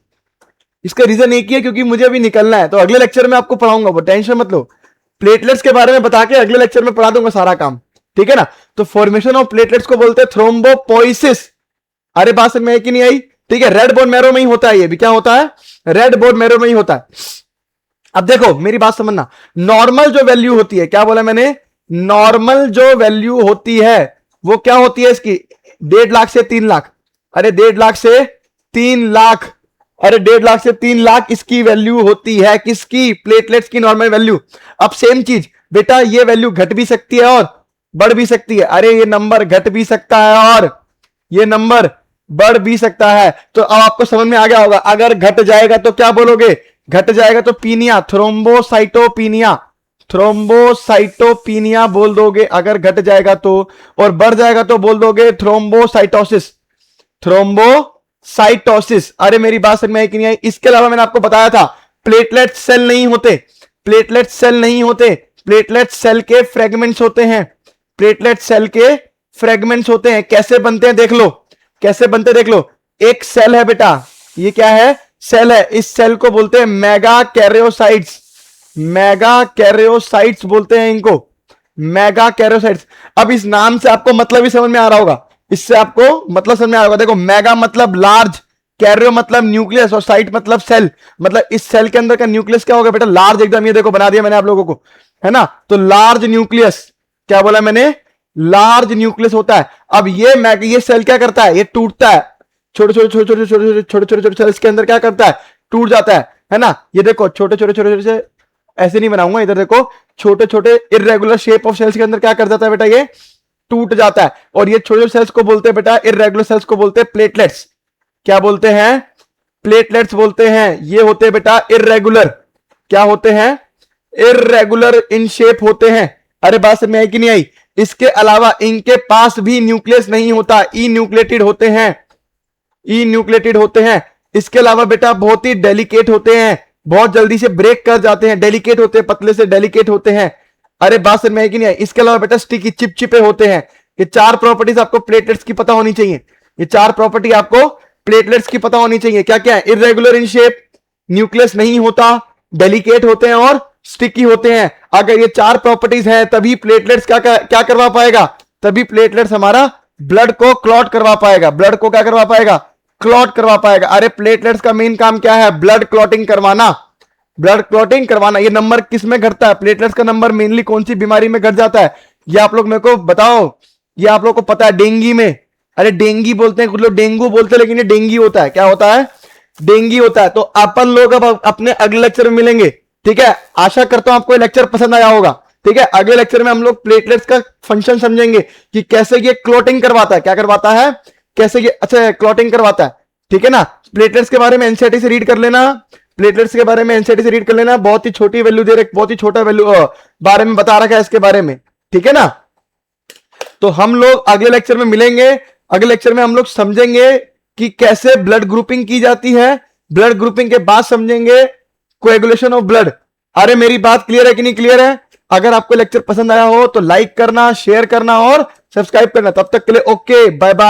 इसका रीजन एक ही है, क्योंकि मुझे अभी निकलना है। तो अगले लेक्चर में आपको पढ़ाऊंगा, वो टेंशन मत लो। प्लेटलेट्स के बारे में बता के अगले लेक्चर में पढ़ा दूंगा सारा काम, ठीक है ना। तो फॉर्मेशन ऑफ प्लेटलेट्स को बोलते हैं थ्रोम्बोपोइसिस। अरे बात समझ में आई कि नहीं आई? ठीक है, रेड बोन मैरो में ही होता है ये भी। क्या होता है? रेड बोन मैरो में ही होता है। अब देखो मेरी बात समझना, नॉर्मल जो वैल्यू होती है, क्या बोला मैंने? नॉर्मल जो वैल्यू होती है वो क्या होती है इसकी? 1.5 लाख से 3 लाख। अरे 1.5 लाख से 3 लाख, अरे 1.5 लाख से 3 लाख इसकी वैल्यू होती है। किसकी? प्लेटलेट्स की नॉर्मल वैल्यू। अब सेम चीज बेटा, ये वैल्यू घट भी सकती है और बढ़ भी सकती है। अरे ये नंबर घट भी सकता है और ये नंबर बढ़ भी सकता है। तो अब आपको समझ में आ गया होगा, अगर घट जाएगा तो क्या बोलोगे? घट जाएगा तो पीनिया, थ्रोम्बोसाइटोपीनिया, थ्रोम्बोसाइटोपीनिया बोल दोगे अगर घट जाएगा तो। और बढ़ जाएगा तो बोल दोगे थ्रोम्बोसाइटोसिस, थ्रोम्बोसाइटोसिस। अरे मेरी बात समझ में आई कि नहीं आई? इसके अलावा मैंने आपको बताया था प्लेटलेट सेल नहीं होते, प्लेटलेट सेल नहीं होते, प्लेटलेट सेल के फ्रेगमेंट्स होते हैं, प्लेटलेट सेल के फ्रेगमेंट्स होते हैं। कैसे बनते हैं देख लो, कैसे बनते देख लो। एक सेल है बेटा, ये क्या है? सेल है। इस सेल को बोलते हैं मेगा कैरियोसाइट्स, मेगा कैरियोसाइट्स बोलते हैं इनको, मेगा कैरियोसाइट्स। अब इस नाम से आपको मतलब ही समझ में आ रहा होगा, इससे आपको मतलब समझ में आ रहा होगा। देखो मेगा मतलब लार्ज, कैरियो मतलब न्यूक्लियस, और साइट मतलब सेल। मतलब इस सेल के अंदर का न्यूक्लियस क्या होगा बेटा? लार्ज एकदम। ये देखो बना दिया मैंने आप लोगों को, है ना। तो लार्ज न्यूक्लियस, क्या बोला मैंने? लार्ज न्यूक्लियस होता है। अब ये सेल क्या करता है? ये टूटता है, छोटे छोटे छोटे छोटे छोटे छोटे छोटे छोटे सेल्स के अंदर क्या करता है? टूट जाता है ना। ये देखो छोटे छोटे छोटे छोटे से, ऐसे नहीं बनाऊंगा, इधर देखो छोटे छोटे इरेगुलर शेप ऑफ सेल्स के अंदर क्या कर जाता है बेटा? ये टूट जाता है, और ये छोटे सेल्स को बोलते हैं बेटा, इर्रेगुलर सेल्स को बोलते हैं प्लेटलेट्स। क्या बोलते हैं? प्लेटलेट्स बोलते हैं। ये होते हैं बेटा इर्रेगुलर, क्या होते हैं? इर्रेगुलर इन शेप होते हैं। अरे बात समझ में आई कि नहीं आई? इसके अलावा इनके पास भी न्यूक्लियस नहीं होता, ई न्यूक्लिएटेड होते हैं, ई न्यूक्लिएटेड होते हैं। इसके अलावा बेटा बहुत ही डेलिकेट होते हैं, बहुत जल्दी से ब्रेक कर जाते हैं, डेलिकेट होते हैं, पतले से डेलिकेट होते हैं। अरे बात समझ में आई कि नहीं आई? इसके अलावा बेटा स्टिकी, चिपचिपे होते हैं। ये चार प्रॉपर्टीज आपको प्लेटलेट्स की पता होनी चाहिए। ये चार प्रॉपर्टी आपको प्लेटलेट्स की पता होनी चाहिए। क्या क्या है? इर्रेगुलर इन शेप, न्यूक्लियस नहीं होता, डेलिकेट होते हैं और स्टिकी होते हैं। अगर ये चार प्रॉपर्टीज हैं तभी प्लेटलेट्स क्या करवा पाएगा? तभी प्लेटलेट्स हमारा ब्लड को क्लॉट करवा पाएगा। ब्लड को क्या करवा पाएगा? क्लॉट करवा पाएगा। अरे प्लेटलेट्स का मेन काम क्या है? ब्लड क्लॉटिंग करवाना, ब्लड क्लॉटिंग करवाना। ये नंबर किस में घटता है? प्लेटलेट्स का नंबर मेनली कौन सी बीमारी में घट जाता है? ये आप लोग मेरे को बताओ। ये आप लोग को पता है, डेंगी में। अरे डेंगी बोलते हैं कुछ लोग, डेंगू बोलते हैं, लेकिन ये डेंगी होता है। क्या होता है? डेंगी होता है। तो अपन लोग अब अपने अगले लेक्चर में मिलेंगे, ठीक है? आशा करता हूं आपको ये लेक्चर पसंद आया होगा, ठीक है? अगले लेक्चर में हम लोग प्लेटलेट्स का फंक्शन समझेंगे कि कैसे ये क्लॉटिंग करवाता है। क्या करवाता है? कैसे ये अच्छा क्लॉटिंग करवाता है, ठीक है ना? प्लेटलेट्स के बारे में एनसीईआरटी से रीड कर लेना, प्लेटलेट्स के बारे में एनसीईआरटी से रीड कर लेना। बहुत ही छोटी वैल्यू दे रहे, बहुत ही छोटा वैल्यू बारे में बता रखा है इसके बारे में, ठीक है ना? तो हम लोग अगले लेक्चर में मिलेंगे। अगले लेक्चर में हम लोग समझेंगे कि कैसे ब्लड ग्रुपिंग की जाती है। ब्लड ग्रुपिंग के बाद समझेंगे कोएगुलेशन ऑफ ब्लड। अरे मेरी बात क्लियर है कि नहीं क्लियर है? अगर आपको लेक्चर पसंद आया हो तो लाइक करना, शेयर करना और सब्सक्राइब करना। तब तक के लिए ओके, बाय बाय।